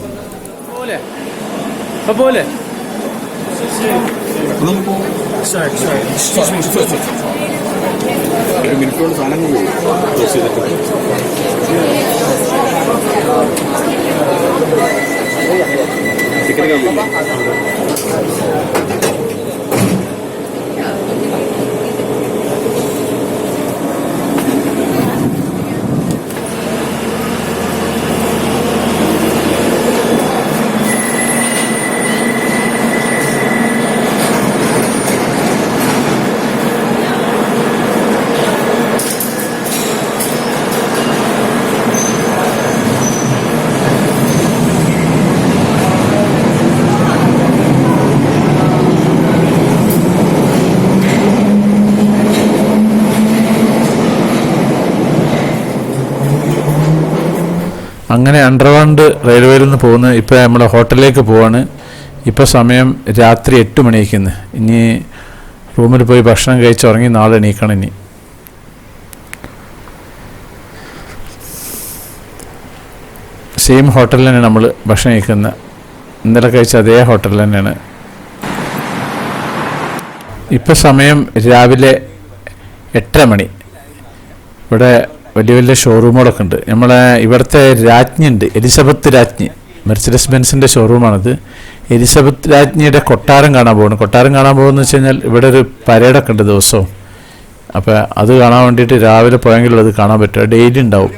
അങ്ങനെ അണ്ടർഗ്രൗണ്ട് റെയിൽവേയിൽ നിന്ന് പോകുന്ന ഇപ്പോൾ നമ്മുടെ ഹോട്ടലിലേക്ക് പോവാണ്. ഇപ്പോൾ സമയം രാത്രി 8 മണിയായിരിക്കുന്നു. ഇനി റൂമിൽ പോയി ഭക്ഷണം കഴിച്ച് ഉറങ്ങി നാളെ എണീക്കണം. ഇനി സെയിം ഹോട്ടലിൽ തന്നെയാണ് നമ്മൾ ഭക്ഷണം കഴിക്കുന്നത്. ഇന്നലെ കഴിച്ച അതേ ഹോട്ടലിൽ തന്നെയാണ്. ഇപ്പോൾ സമയം രാവിലെ 8:30 മണി. ഇവിടെ വലിയ വലിയ ഷോറൂമുകളൊക്കെ ഉണ്ട്. നമ്മളെ ഇവിടുത്തെ രാജ്ഞിയുണ്ട്, എലിസബത്ത് രാജ്ഞി, മെർസിഡസ് ബെൻസിൻ്റെ ഷോറൂമാണിത്. എലിസബത്ത് രാജ്ഞിയുടെ കൊട്ടാരം കാണാൻ പോകുന്നു. കൊട്ടാരം കാണാൻ പോകുന്നത് വെച്ച് കഴിഞ്ഞാൽ ഇവിടെ ഒരു പരേഡൊക്കെ ഉണ്ട് ദിവസവും. അപ്പോൾ അത് കാണാൻ വേണ്ടിയിട്ട് രാവിലെ പോയെങ്കിലും അത് കാണാൻ പറ്റുക, ഡെയിലി ഉണ്ടാവും.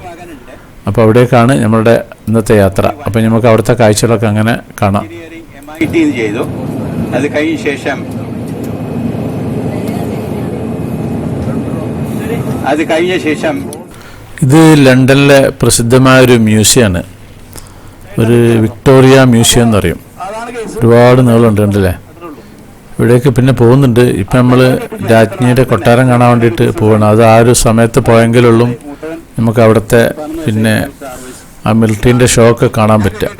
അപ്പോൾ അവിടേക്കാണ് നമ്മളുടെ ഇന്നത്തെ യാത്ര. അപ്പോൾ നമുക്ക് അവിടുത്തെ കാഴ്ചകളൊക്കെ അങ്ങനെ കാണാം. ചെയ്തു. അത് കഴിഞ്ഞ ശേഷം ഇത് ലണ്ടനിലെ പ്രസിദ്ധമായൊരു മ്യൂസിയമാണ്. ഒരു വിക്ടോറിയ മ്യൂസിയം എന്ന് പറയും. ഒരുപാട് നീളമുണ്ട്, കണ്ടില്ലേ? ഇവിടേക്ക് പിന്നെ പോകുന്നുണ്ട്. ഇപ്പം നമ്മൾ രാജ്ഞിയുടെ കൊട്ടാരം കാണാൻ വേണ്ടിയിട്ട് പോകണം. അത് ആ ഒരു സമയത്ത് പോയെങ്കിലുള്ളൂ നമുക്ക് അവിടുത്തെ പിന്നെ ആ മിലിറ്ററിൻ്റെ ഷോ ഒക്കെ കാണാൻ പറ്റുക.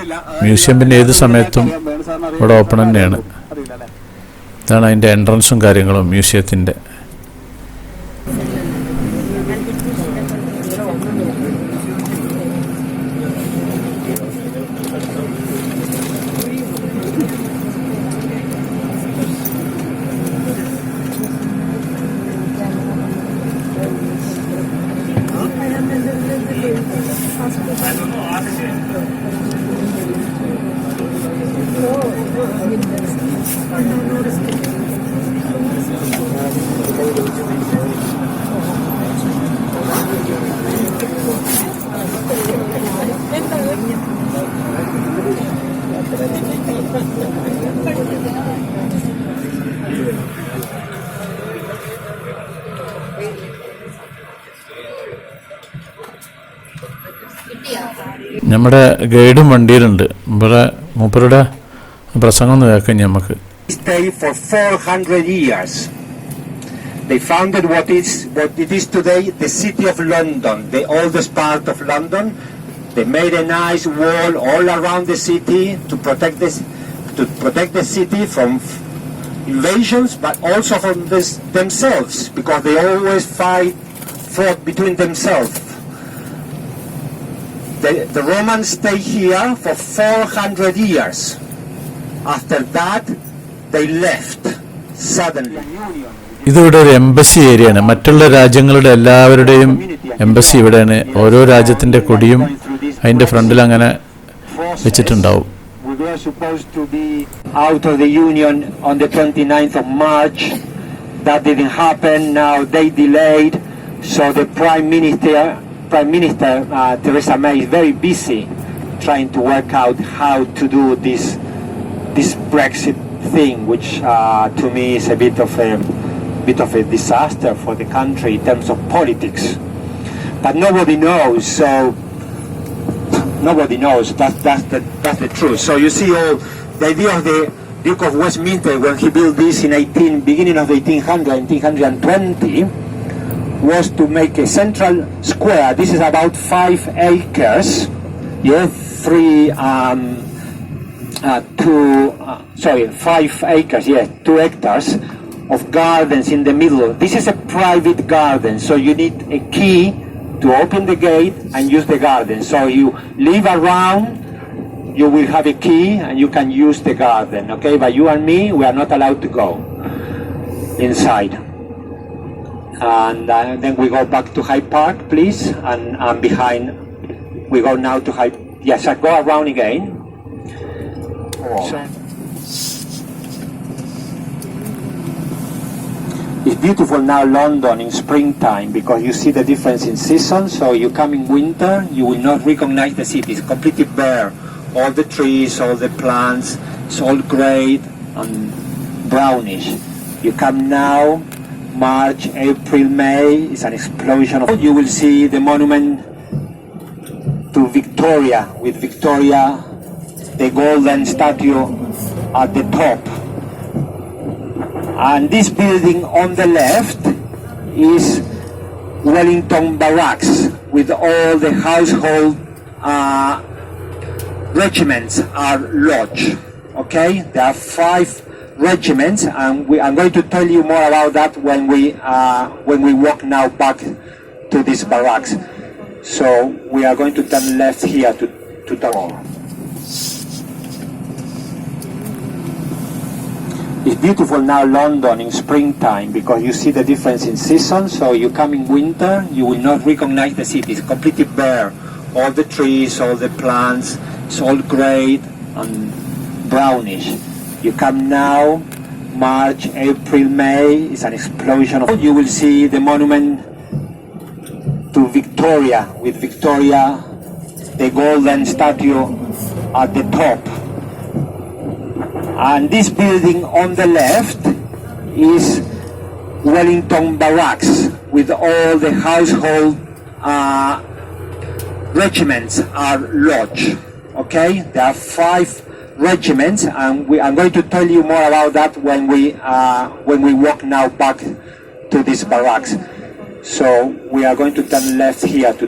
മ്യൂസിയം പിന്നെ ഏത് സമയത്തും ഇവിടെ ഓപ്പൺ തന്നെയാണ്. ഇതാണ് അതിൻ്റെ എൻട്രൻസും കാര്യങ്ങളും മ്യൂസിയത്തിൻ്റെ. നമ്മുടെ ഗൈഡും വണ്ടിയിലുണ്ട്. ഇവിടെ മൂപ്പരുടെ പ്രസംഗം ഒന്ന് കേൾക്കാം നമുക്ക്. Stay for 400 years. They founded what it is today, the city of London, the oldest part of London. They made a nice wall all around the city to protect the city from invasions, but also from themselves, because they always fought between themselves. The Romans stayed here for 400 years. After that, they left suddenly. ഇതിവിടെ ഒരു embassy ഏരിയയാണ്. മറ്റുള്ള രാജ്യങ്ങളുടെ എല്ലാവരുടെയും embassy ഇവിടെയാണ്. ഓരോ രാജ്യത്തിൻ്റെ കൊടിയും അതിൻ്റെ ഫ്രണ്ടിൽ അങ്ങനെ വെച്ചിട്ടുണ്ടാവും. We were supposed to be out of the Union on the 29th of March. That didn't happen. Now they delayed. So the Prime Minister Theresa May is very busy trying to work out how to do this Brexit thing, which to me is a bit of a disaster for the country in terms of politics. But nobody knows. So nobody knows. That's the truth. So you see, the idea of the Duke of Westminster when he built this in beginning of 1820. Was to make a central square. This is about 5 acres. Yeah, 5 acres. Yeah, 2 hectares of gardens in the middle. This is a private garden, so you need a key to open the gate and use the garden. So you live around, you will have a key and you can use the garden. Okay, but you and me, we are not allowed to go inside. And then we go back to Hyde Park, please, and behind we go now to Hyde. Yes, I go around again. So, it's beautiful now, London, in springtime, because you see the difference in seasons. So you come in winter, you will not recognize the city. It's completely bare. All the trees, all the plants, it's all grey and brownish. You come now, March, April, May, it's an explosion of... You will see the monument to Victoria, with Victoria, the golden statue at the top. And this building on the left is Wellington Barracks, with all the household regiments are lodged. Okay, there are 5 regiments, and I'm going to tell you more about that when we walk now back to this barracks. So we are going to turn left here to talk. It's beautiful now, London, in springtime, because you see the difference in seasons. So you come in winter, you will not recognize the city. It's completely bare. All the trees, all the plants, it's all grey and brownish. You come now, March, April, May, it's an explosion of... You will see the monument to Victoria, with Victoria, the golden statue at the top. And this building on the left is Wellington Barracks, with all the household regiments are lodged. Okay, there are 5 regiments, and I'm going to tell you more about that when we walk now back to this barracks. So we are going to turn left here to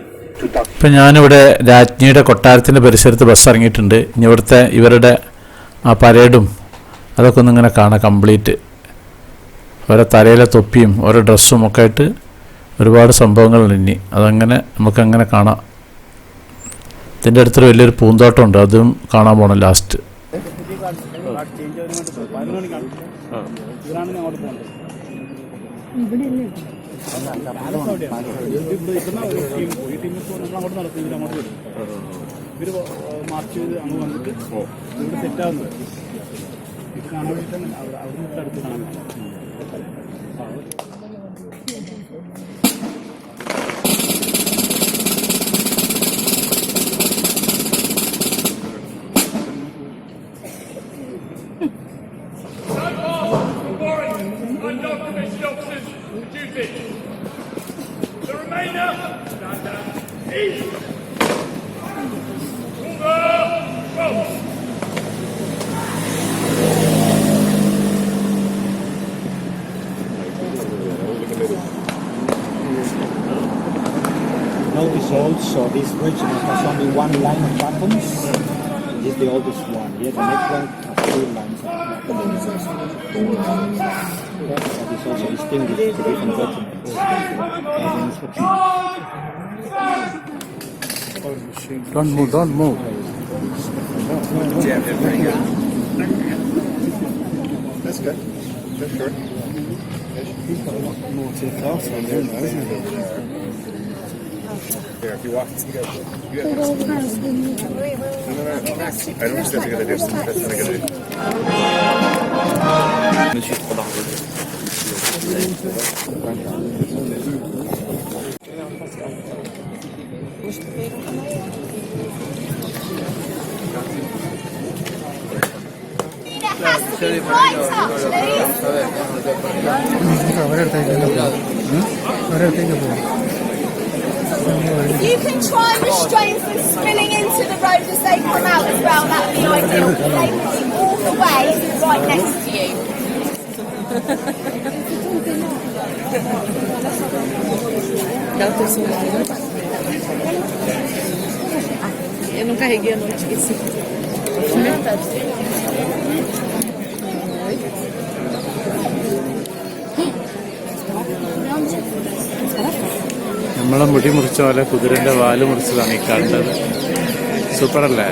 talk. ഇപ്പം ഞാനിവിടെ രാജ്ഞിയുടെ കൊട്ടാരത്തിൻ്റെ പരിസരത്ത് bus ഇറങ്ങിയിട്ടുണ്ട്. ഇനി ഇവിടുത്തെ ഇവരുടെ ആ പരേഡും അതൊക്കെ ഒന്നിങ്ങനെ കാണാം കംപ്ലീറ്റ്. ഓരോ തലയിലെ തൊപ്പിയും ഓരോ ഡ്രസ്സും ഒക്കെ ആയിട്ട് ഒരുപാട് സംഭവങ്ങളുണ്ട്. ഇനി അതങ്ങനെ നമുക്കങ്ങനെ കാണാം. ഇതിൻ്റെ അടുത്തൊരു വലിയൊരു പൂന്തോട്ടമുണ്ട്, അതും കാണാൻ പോകണം ലാസ്റ്റ്. മാർച്ച് ചെയ്ത് അങ്ങ് വന്നിട്ട് ഇവിടെ സെറ്റാകുന്നത് ഇത് കാണാൻ വേണ്ടിയിട്ടാണ് അവിടെ അടുത്ത് കാണാൻ. Notice also this regiment has only 1 line of buttons. This is the oldest one. Yeah, the next one has 2 lines of buttons. That is also distinguished to different regiments. Don't move, don't move. That's good. That's good. More to the class on there now, isn't it? Yeah, if you walk together. You have to No. I don't just have to get a distance. That's not a good idea. You can try and restrain from spilling into the road as they come out as well. That would be ideal. They can be all the way right next to you. Eu não carreguei a noite, esqueci. നമ്മളെ മുടി മുറിച്ച പോലെ കുതിരൻ്റെ വാല് മുറിച്ചതാണ് ഈ കണ്ടത്. സൂപ്പറല്ലേ?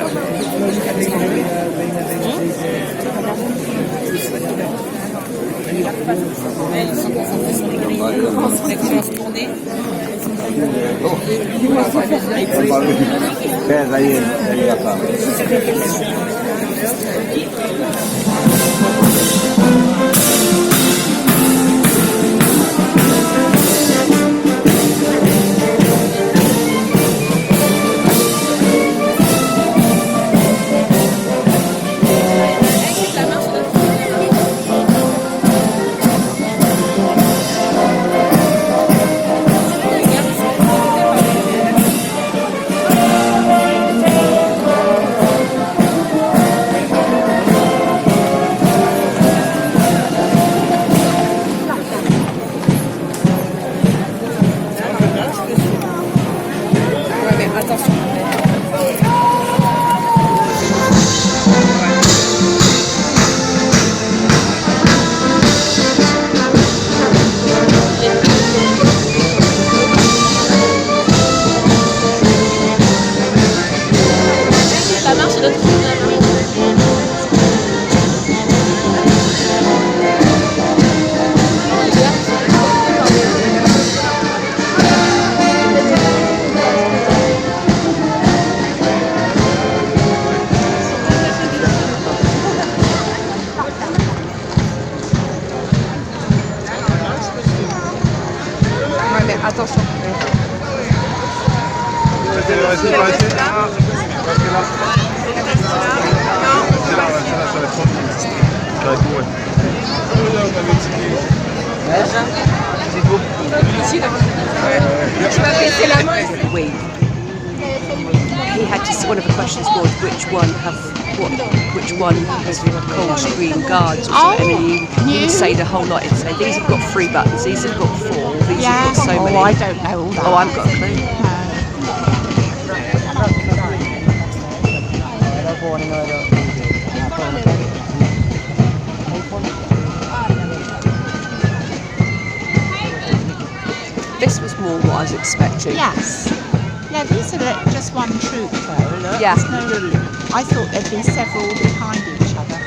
Attention. We. He had to. One of the questions was which one has cold green guards, or something, and he would say the whole lot. He'd say these have got 3 buttons, these have got 4, these have got so many. I don't know all that. Oh, I've got a clue. This was more what I was expecting. Yes. Yeah, these are just one troop though. Look. Yeah. I thought there'd be several behind each other.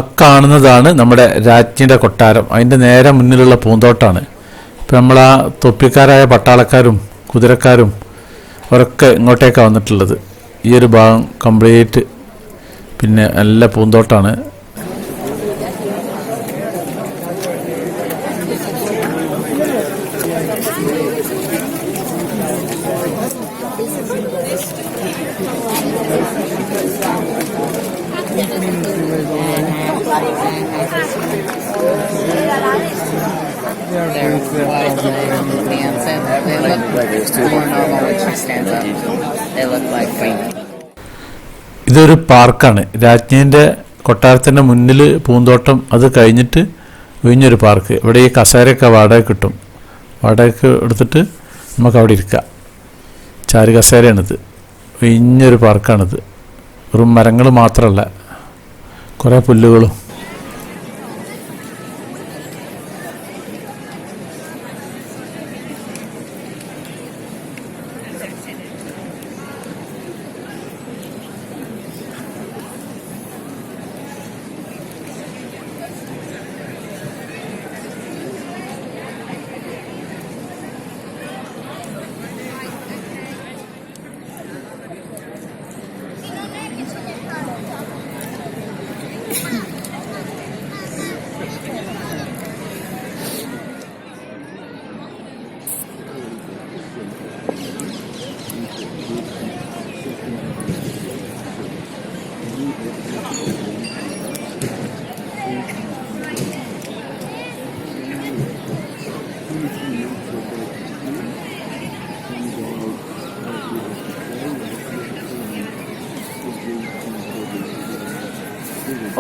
അക്കാണുന്നതാണ് നമ്മുടെ രാജ്ഞിയുടെ കൊട്ടാരം. അതിൻ്റെ നേരെ മുന്നിലുള്ള പൂന്തോട്ടാണ്. ഇപ്പം നമ്മളാ തൊപ്പിക്കാരായ പട്ടാളക്കാരും കുതിരക്കാരും അവരൊക്കെ ഇങ്ങോട്ടേക്കാണ് വന്നിട്ടുള്ളത്. ഈ ഒരു ഭാഗം കംപ്ലീറ്റ് പിന്നെ നല്ല പൂന്തോട്ടാണ്. ഇതൊരു പാർക്കാണ്. രാജ്ഞിൻ്റെ കൊട്ടാരത്തിൻ്റെ മുന്നിൽ പൂന്തോട്ടം, അത് കഴിഞ്ഞിട്ട് ഒഴിഞ്ഞൊരു പാർക്ക്. ഇവിടെ ഈ കസേരയൊക്കെ വാടക കിട്ടും. വാടകയ്ക്ക് എടുത്തിട്ട് നമുക്ക് അവിടെ ഇരിക്കാം. ചാരു കസേരയാണിത്. ഒഴിഞ്ഞൊരു പാർക്കാണിത്. വെറും മരങ്ങൾ മാത്രമല്ല, കുറേ പുല്ലുകളും.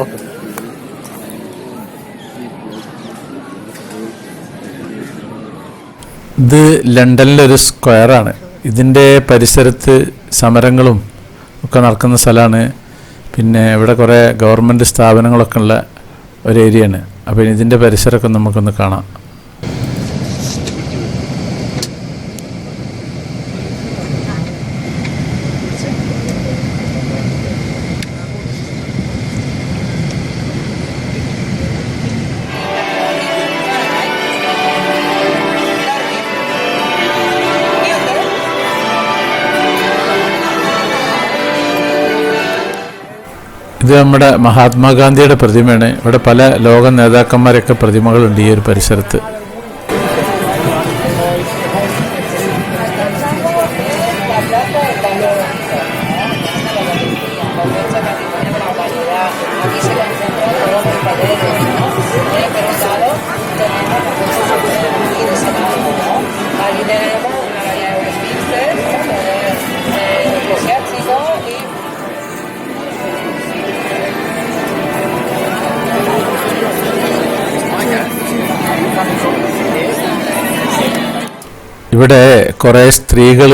ഓക്കെ. ഇത് ലണ്ടനിലൊരു സ്ക്വയറാണ്. ഇതിൻ്റെ പരിസരത്ത് സമരങ്ങളും ഒക്കെ നടക്കുന്ന സ്ഥലമാണ്. പിന്നെ ഇവിടെ കുറേ ഗവൺമെൻറ് സ്ഥാപനങ്ങളൊക്കെ ഉള്ള ഒരു ഏരിയയാണ്. അപ്പോൾ ഇതിൻ്റെ പരിസരമൊക്കെ നമുക്കൊന്ന് കാണാം. ഇത് നമ്മുടെ മഹാത്മാഗാന്ധിയുടെ പ്രതിമയാണ്. ഇവിടെ പല ലോക നേതാക്കന്മാരൊക്കെ പ്രതിമകളുണ്ട് ഈ ഒരു പരിസരത്ത്. ഇവിടെ കുറേ സ്ത്രീകൾ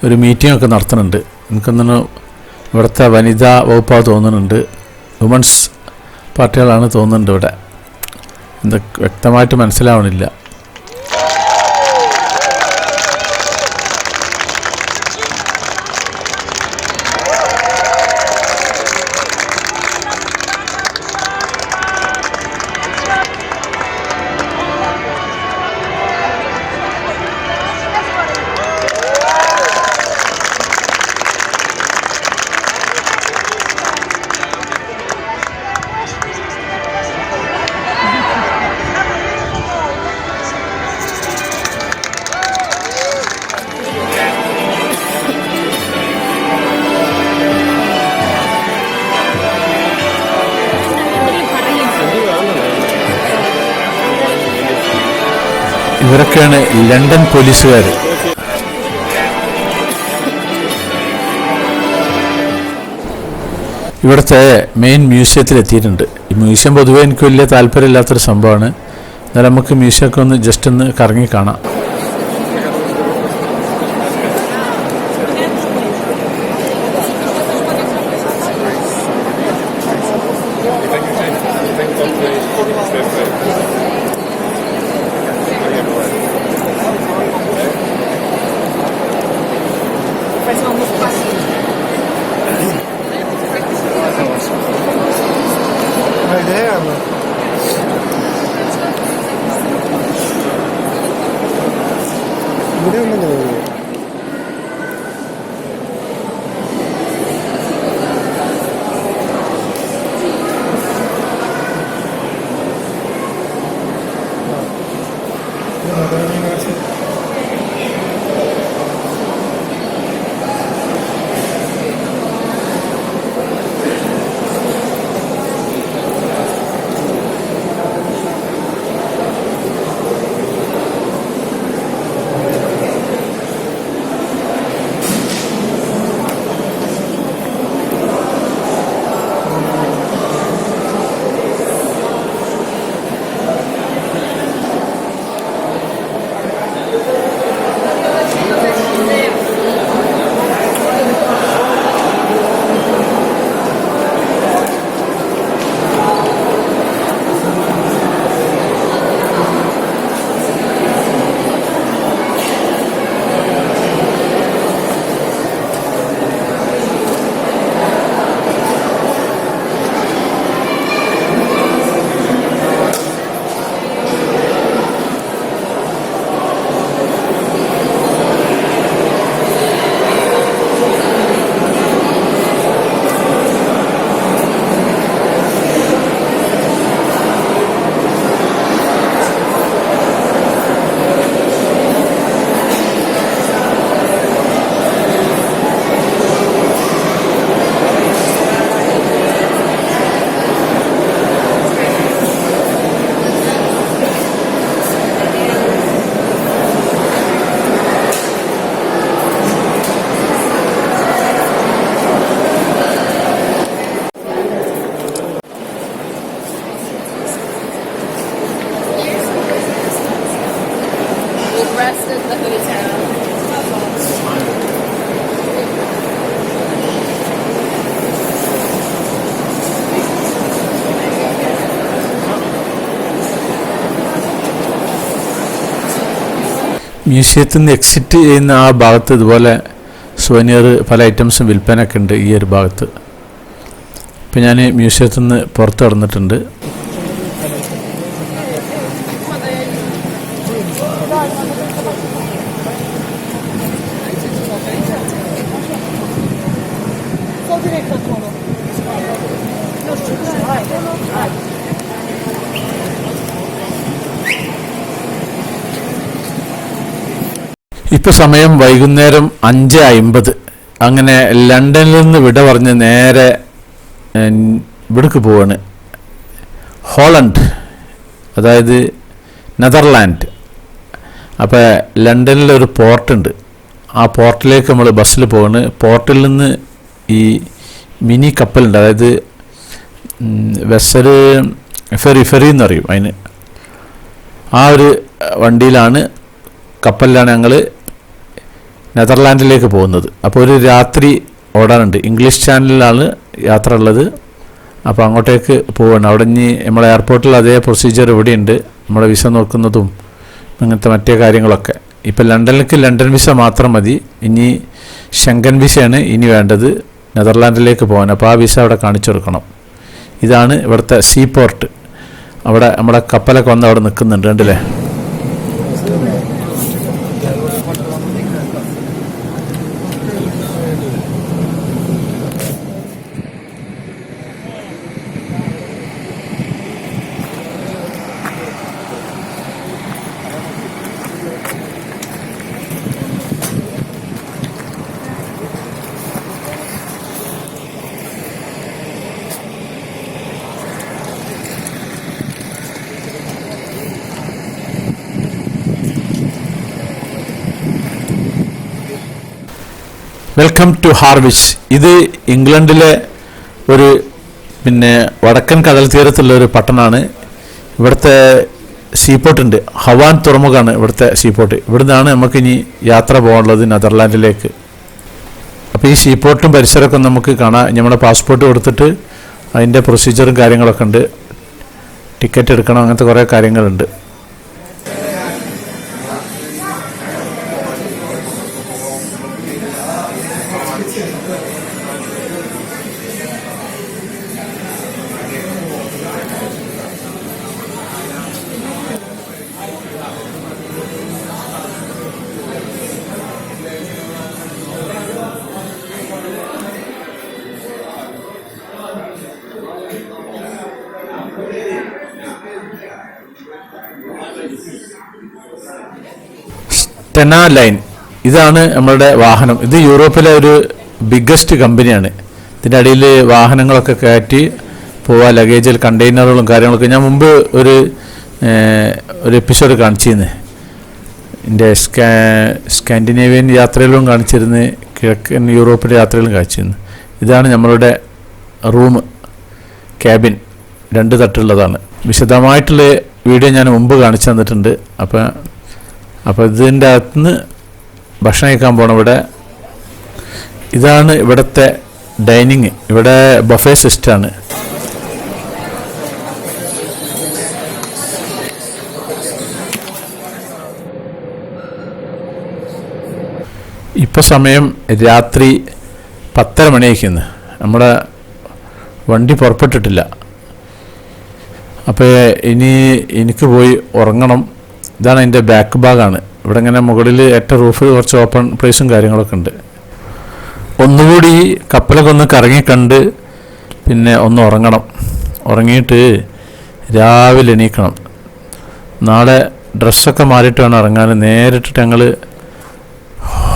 ഒരു മീറ്റിംഗ് ഒക്കെ നടത്തുന്നുണ്ട്. എനിക്കൊന്നും ഇവിടുത്തെ വനിതാ വകുപ്പാണ് തോന്നുന്നുണ്ട്. വുമൻസ് പാർട്ടികളാണ് തോന്നുന്നുണ്ട്. ഇവിടെ എന്താ വ്യക്തമായിട്ട് മനസ്സിലാവണില്ല. ഇവരൊക്കെയാണ് ലണ്ടൻ പോലീസുകാർ. ഇവിടുത്തെ മെയിൻ മ്യൂസിയത്തിലെത്തിയിട്ടുണ്ട്. ഈ മ്യൂസിയം പൊതുവേ എനിക്ക് വലിയ താല്പര്യമില്ലാത്തൊരു സംഭവമാണ്. എന്നാലും നമുക്ക് മ്യൂസിയമൊക്കെ ഒന്ന് ജസ്റ്റ് ഒന്ന് കറങ്ങി കാണാം. മ്യൂസിയത്തിൽ നിന്ന് എക്സിറ്റ് ചെയ്യുന്ന ആ ഭാഗത്ത് ഇതുപോലെ സുവനിയർ പല ഐറ്റംസും വിൽപ്പനയൊക്കെ ഉണ്ട് ഈ ഒരു ഭാഗത്ത്. ഇപ്പം ഞാൻ മ്യൂസിയത്തിൽ നിന്ന് പുറത്ത് കടന്നിട്ടുണ്ട്. ഇപ്പോൾ സമയം വൈകുന്നേരം 5:50. അങ്ങനെ ലണ്ടനിൽ നിന്ന് വിട പറഞ്ഞ് നേരെ ഇവിടേക്ക് പോവാണ്, ഹോളണ്ട്, അതായത് നെതർലാൻഡ്. അപ്പോൾ ലണ്ടനിലൊരു പോർട്ടുണ്ട്, ആ പോർട്ടിലേക്ക് നമ്മൾ ബസ്സിൽ പോവാണ്. പോർട്ടിൽ നിന്ന് ഈ മിനി കപ്പലുണ്ട്, അതായത് വെസൽ ഫെറി എന്ന് പറയും അതിന്. ആ ഒരു വണ്ടിയിലാണ്, കപ്പലിലാണ് ഞങ്ങൾ നെതർലാൻഡിലേക്ക് പോകുന്നത്. അപ്പോൾ ഒരു രാത്രി ഓടാനുണ്ട്. ഇംഗ്ലീഷ് ചാനലിലാണ് യാത്ര ഉള്ളത്. അപ്പോൾ അങ്ങോട്ടേക്ക് പോവാണ്. അവിടെ ഇനി നമ്മളെ എയർപോർട്ടിൽ അതേ പ്രൊസീജിയർ ഇവിടെയുണ്ട്, നമ്മളെ വിസ നോക്കുന്നതും അങ്ങനത്തെ മറ്റേ കാര്യങ്ങളൊക്കെ. ഇപ്പോൾ ലണ്ടനിലേക്ക് ലണ്ടൻ വിസ മാത്രം മതി. ഇനി ഷെങ്കൻ വിസയാണ് ഇനി വേണ്ടത് നെതർലാൻഡിലേക്ക് പോകാൻ. അപ്പോൾ ആ വിസ അവിടെ കാണിച്ചു കൊടുക്കണം. ഇതാണ് ഇവിടുത്തെ സീ പോർട്ട്. അവിടെ നമ്മുടെ കപ്പലൊക്കെ വന്ന് അവിടെ നിൽക്കുന്നുണ്ട്, കണ്ടില്ലേ? Welcome to Harwich. ഇത് ഇംഗ്ലണ്ടിലെ ഒരു വടക്കൻ കടൽ തീരത്തുള്ള ഒരു പട്ടണമാണ്. ഇവിടുത്തെ സീപോർട്ട് ഉണ്ട്, ഹവാൻ തുറമുഖമാണ് ഇവിടുത്തെ സീപോർട്ട്. ഇവിടുന്നാണ് നമുക്കിനി യാത്ര പോകാനുള്ളത് നെതർലാൻഡിലേക്ക്. അപ്പോൾ ഈ സീപോർട്ടും പരിസരമൊക്കെ നമുക്ക് കാണാം. നമ്മുടെ പാസ്പോർട്ട് കൊടുത്തിട്ട് അതിൻ്റെ പ്രൊസീജിയറും കാര്യങ്ങളൊക്കെ ഉണ്ട്, ടിക്കറ്റ് എടുക്കണം, അങ്ങനത്തെ കുറേ കാര്യങ്ങളുണ്ട്. ടെനാ ലൈൻ, ഇതാണ് നമ്മളുടെ വാഹനം. ഇത് യൂറോപ്പിലെ ഒരു ബിഗ്ഗസ്റ്റ് കമ്പനിയാണ്. ഇതിൻ്റെ അടിയിൽ വാഹനങ്ങളൊക്കെ കയറ്റി പോവാ, ലഗേജിൽ കണ്ടെയ്നറുകളും കാര്യങ്ങളൊക്കെ. ഞാൻ മുമ്പ് ഒരു എപ്പിസോഡ് കാണിച്ചിരുന്നു, എൻ്റെ സ്കാൻഡിനേവിയൻ യാത്രയിലും കാണിച്ചിരുന്നു, കിഴക്കൻ യൂറോപ്പിലെ യാത്രയിലും കാണിച്ചിരുന്നു. ഇതാണ് നമ്മളുടെ റൂം, ക്യാബിൻ, 2 തട്ടുള്ളതാണ്. വിശദമായിട്ടുള്ള വീഡിയോ ഞാൻ മുമ്പ് കാണിച്ചു തന്നിട്ടുണ്ട്. അപ്പോൾ ഇതിൻ്റെ അകത്തുനിന്ന് ഭക്ഷണം കഴിക്കാൻ പോകണം. ഇവിടെ ഇതാണ് ഇവിടുത്തെ ഡൈനിങ്. ഇവിടെ ബഫേ സിസ്റ്റമാണ്. ഇപ്പോൾ സമയം രാത്രി 10:30 മണിയായിരിക്കുന്നു. നമ്മുടെ വണ്ടി പുറപ്പെട്ടിട്ടില്ല. അപ്പോൾ ഇനി എനിക്ക് പോയി ഉറങ്ങണം. ഇതാണ് അതിൻ്റെ ബാക്ക് ഭാഗമാണ്. ഇവിടെ ഇങ്ങനെ മുകളിൽ ഏറ്റവും റൂഫിൽ കുറച്ച് ഓപ്പൺ പ്ലേസും കാര്യങ്ങളൊക്കെ ഉണ്ട്. ഒന്നുകൂടി കപ്പലൊക്കെ ഒന്ന് കറങ്ങി കണ്ട് ഒന്ന് ഉറങ്ങണം. ഉറങ്ങിയിട്ട് രാവിലെ എണീക്കണം. നാളെ ഡ്രസ്സൊക്കെ മാറിയിട്ട് വേണം ഇറങ്ങാൻ. നേരിട്ടിട്ട് ഞങ്ങൾ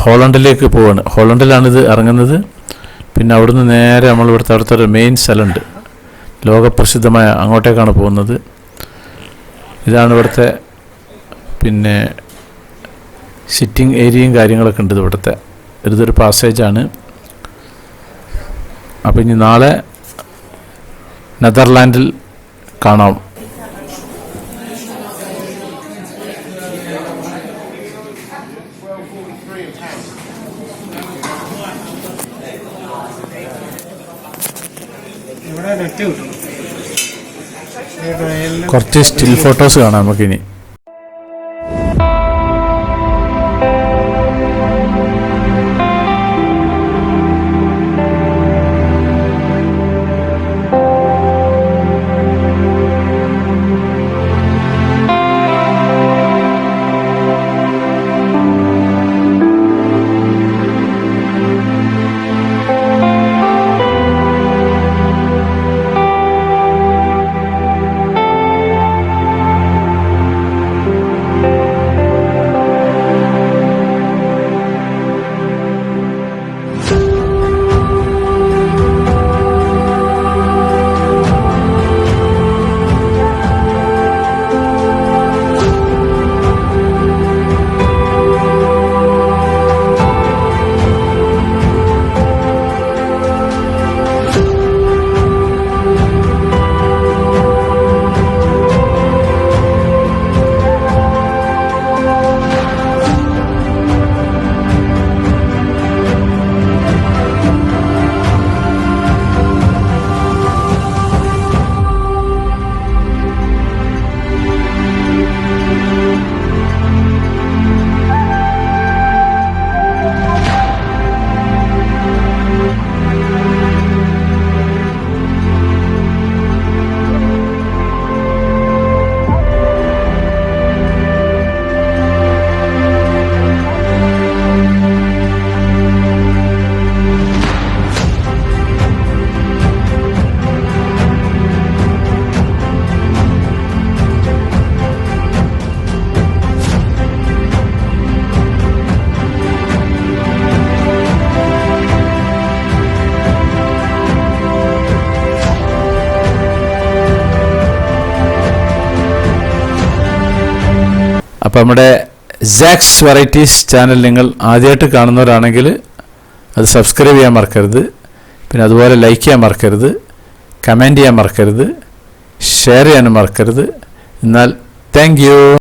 ഹോളണ്ടിലേക്ക് പോവാണ്. ഹോളണ്ടിലാണിത് ഇറങ്ങുന്നത്. പിന്നെ അവിടുന്ന് നേരെ നമ്മൾ അടുത്ത ഒരു മെയിൻ സ്ഥലമുണ്ട്, ലോകപ്രസിദ്ധമായ, അങ്ങോട്ടേക്കാണ് പോകുന്നത്. ഇതാണ് ഇവിടുത്തെ സിറ്റിംഗ് ഏരിയയും കാര്യങ്ങളൊക്കെ ഉണ്ട് ഇവിടുത്തെ. ഇതൊരു പാസേജാണ്. അപ്പോൾ ഇനി നാളെ നെതർലാൻഡിൽ കാണാം. കുറച്ച് സ്റ്റിൽ ഫോട്ടോസ് കാണാം നമുക്കിനി. അപ്പോൾ നമ്മുടെ സാക്സ് വെറൈറ്റീസ് ചാനൽ നിങ്ങൾ ആദ്യമായിട്ട് കാണുന്നവരാണെങ്കിൽ അത് സബ്സ്ക്രൈബ് ചെയ്യാൻ മറക്കരുത്. പിന്നെ അതുപോലെ ലൈക്ക് ചെയ്യാൻ മറക്കരുത്, കമൻറ്റ് ചെയ്യാൻ മറക്കരുത്, ഷെയർ ചെയ്യാനും മറക്കരുത്. എന്നാൽ താങ്ക് യു.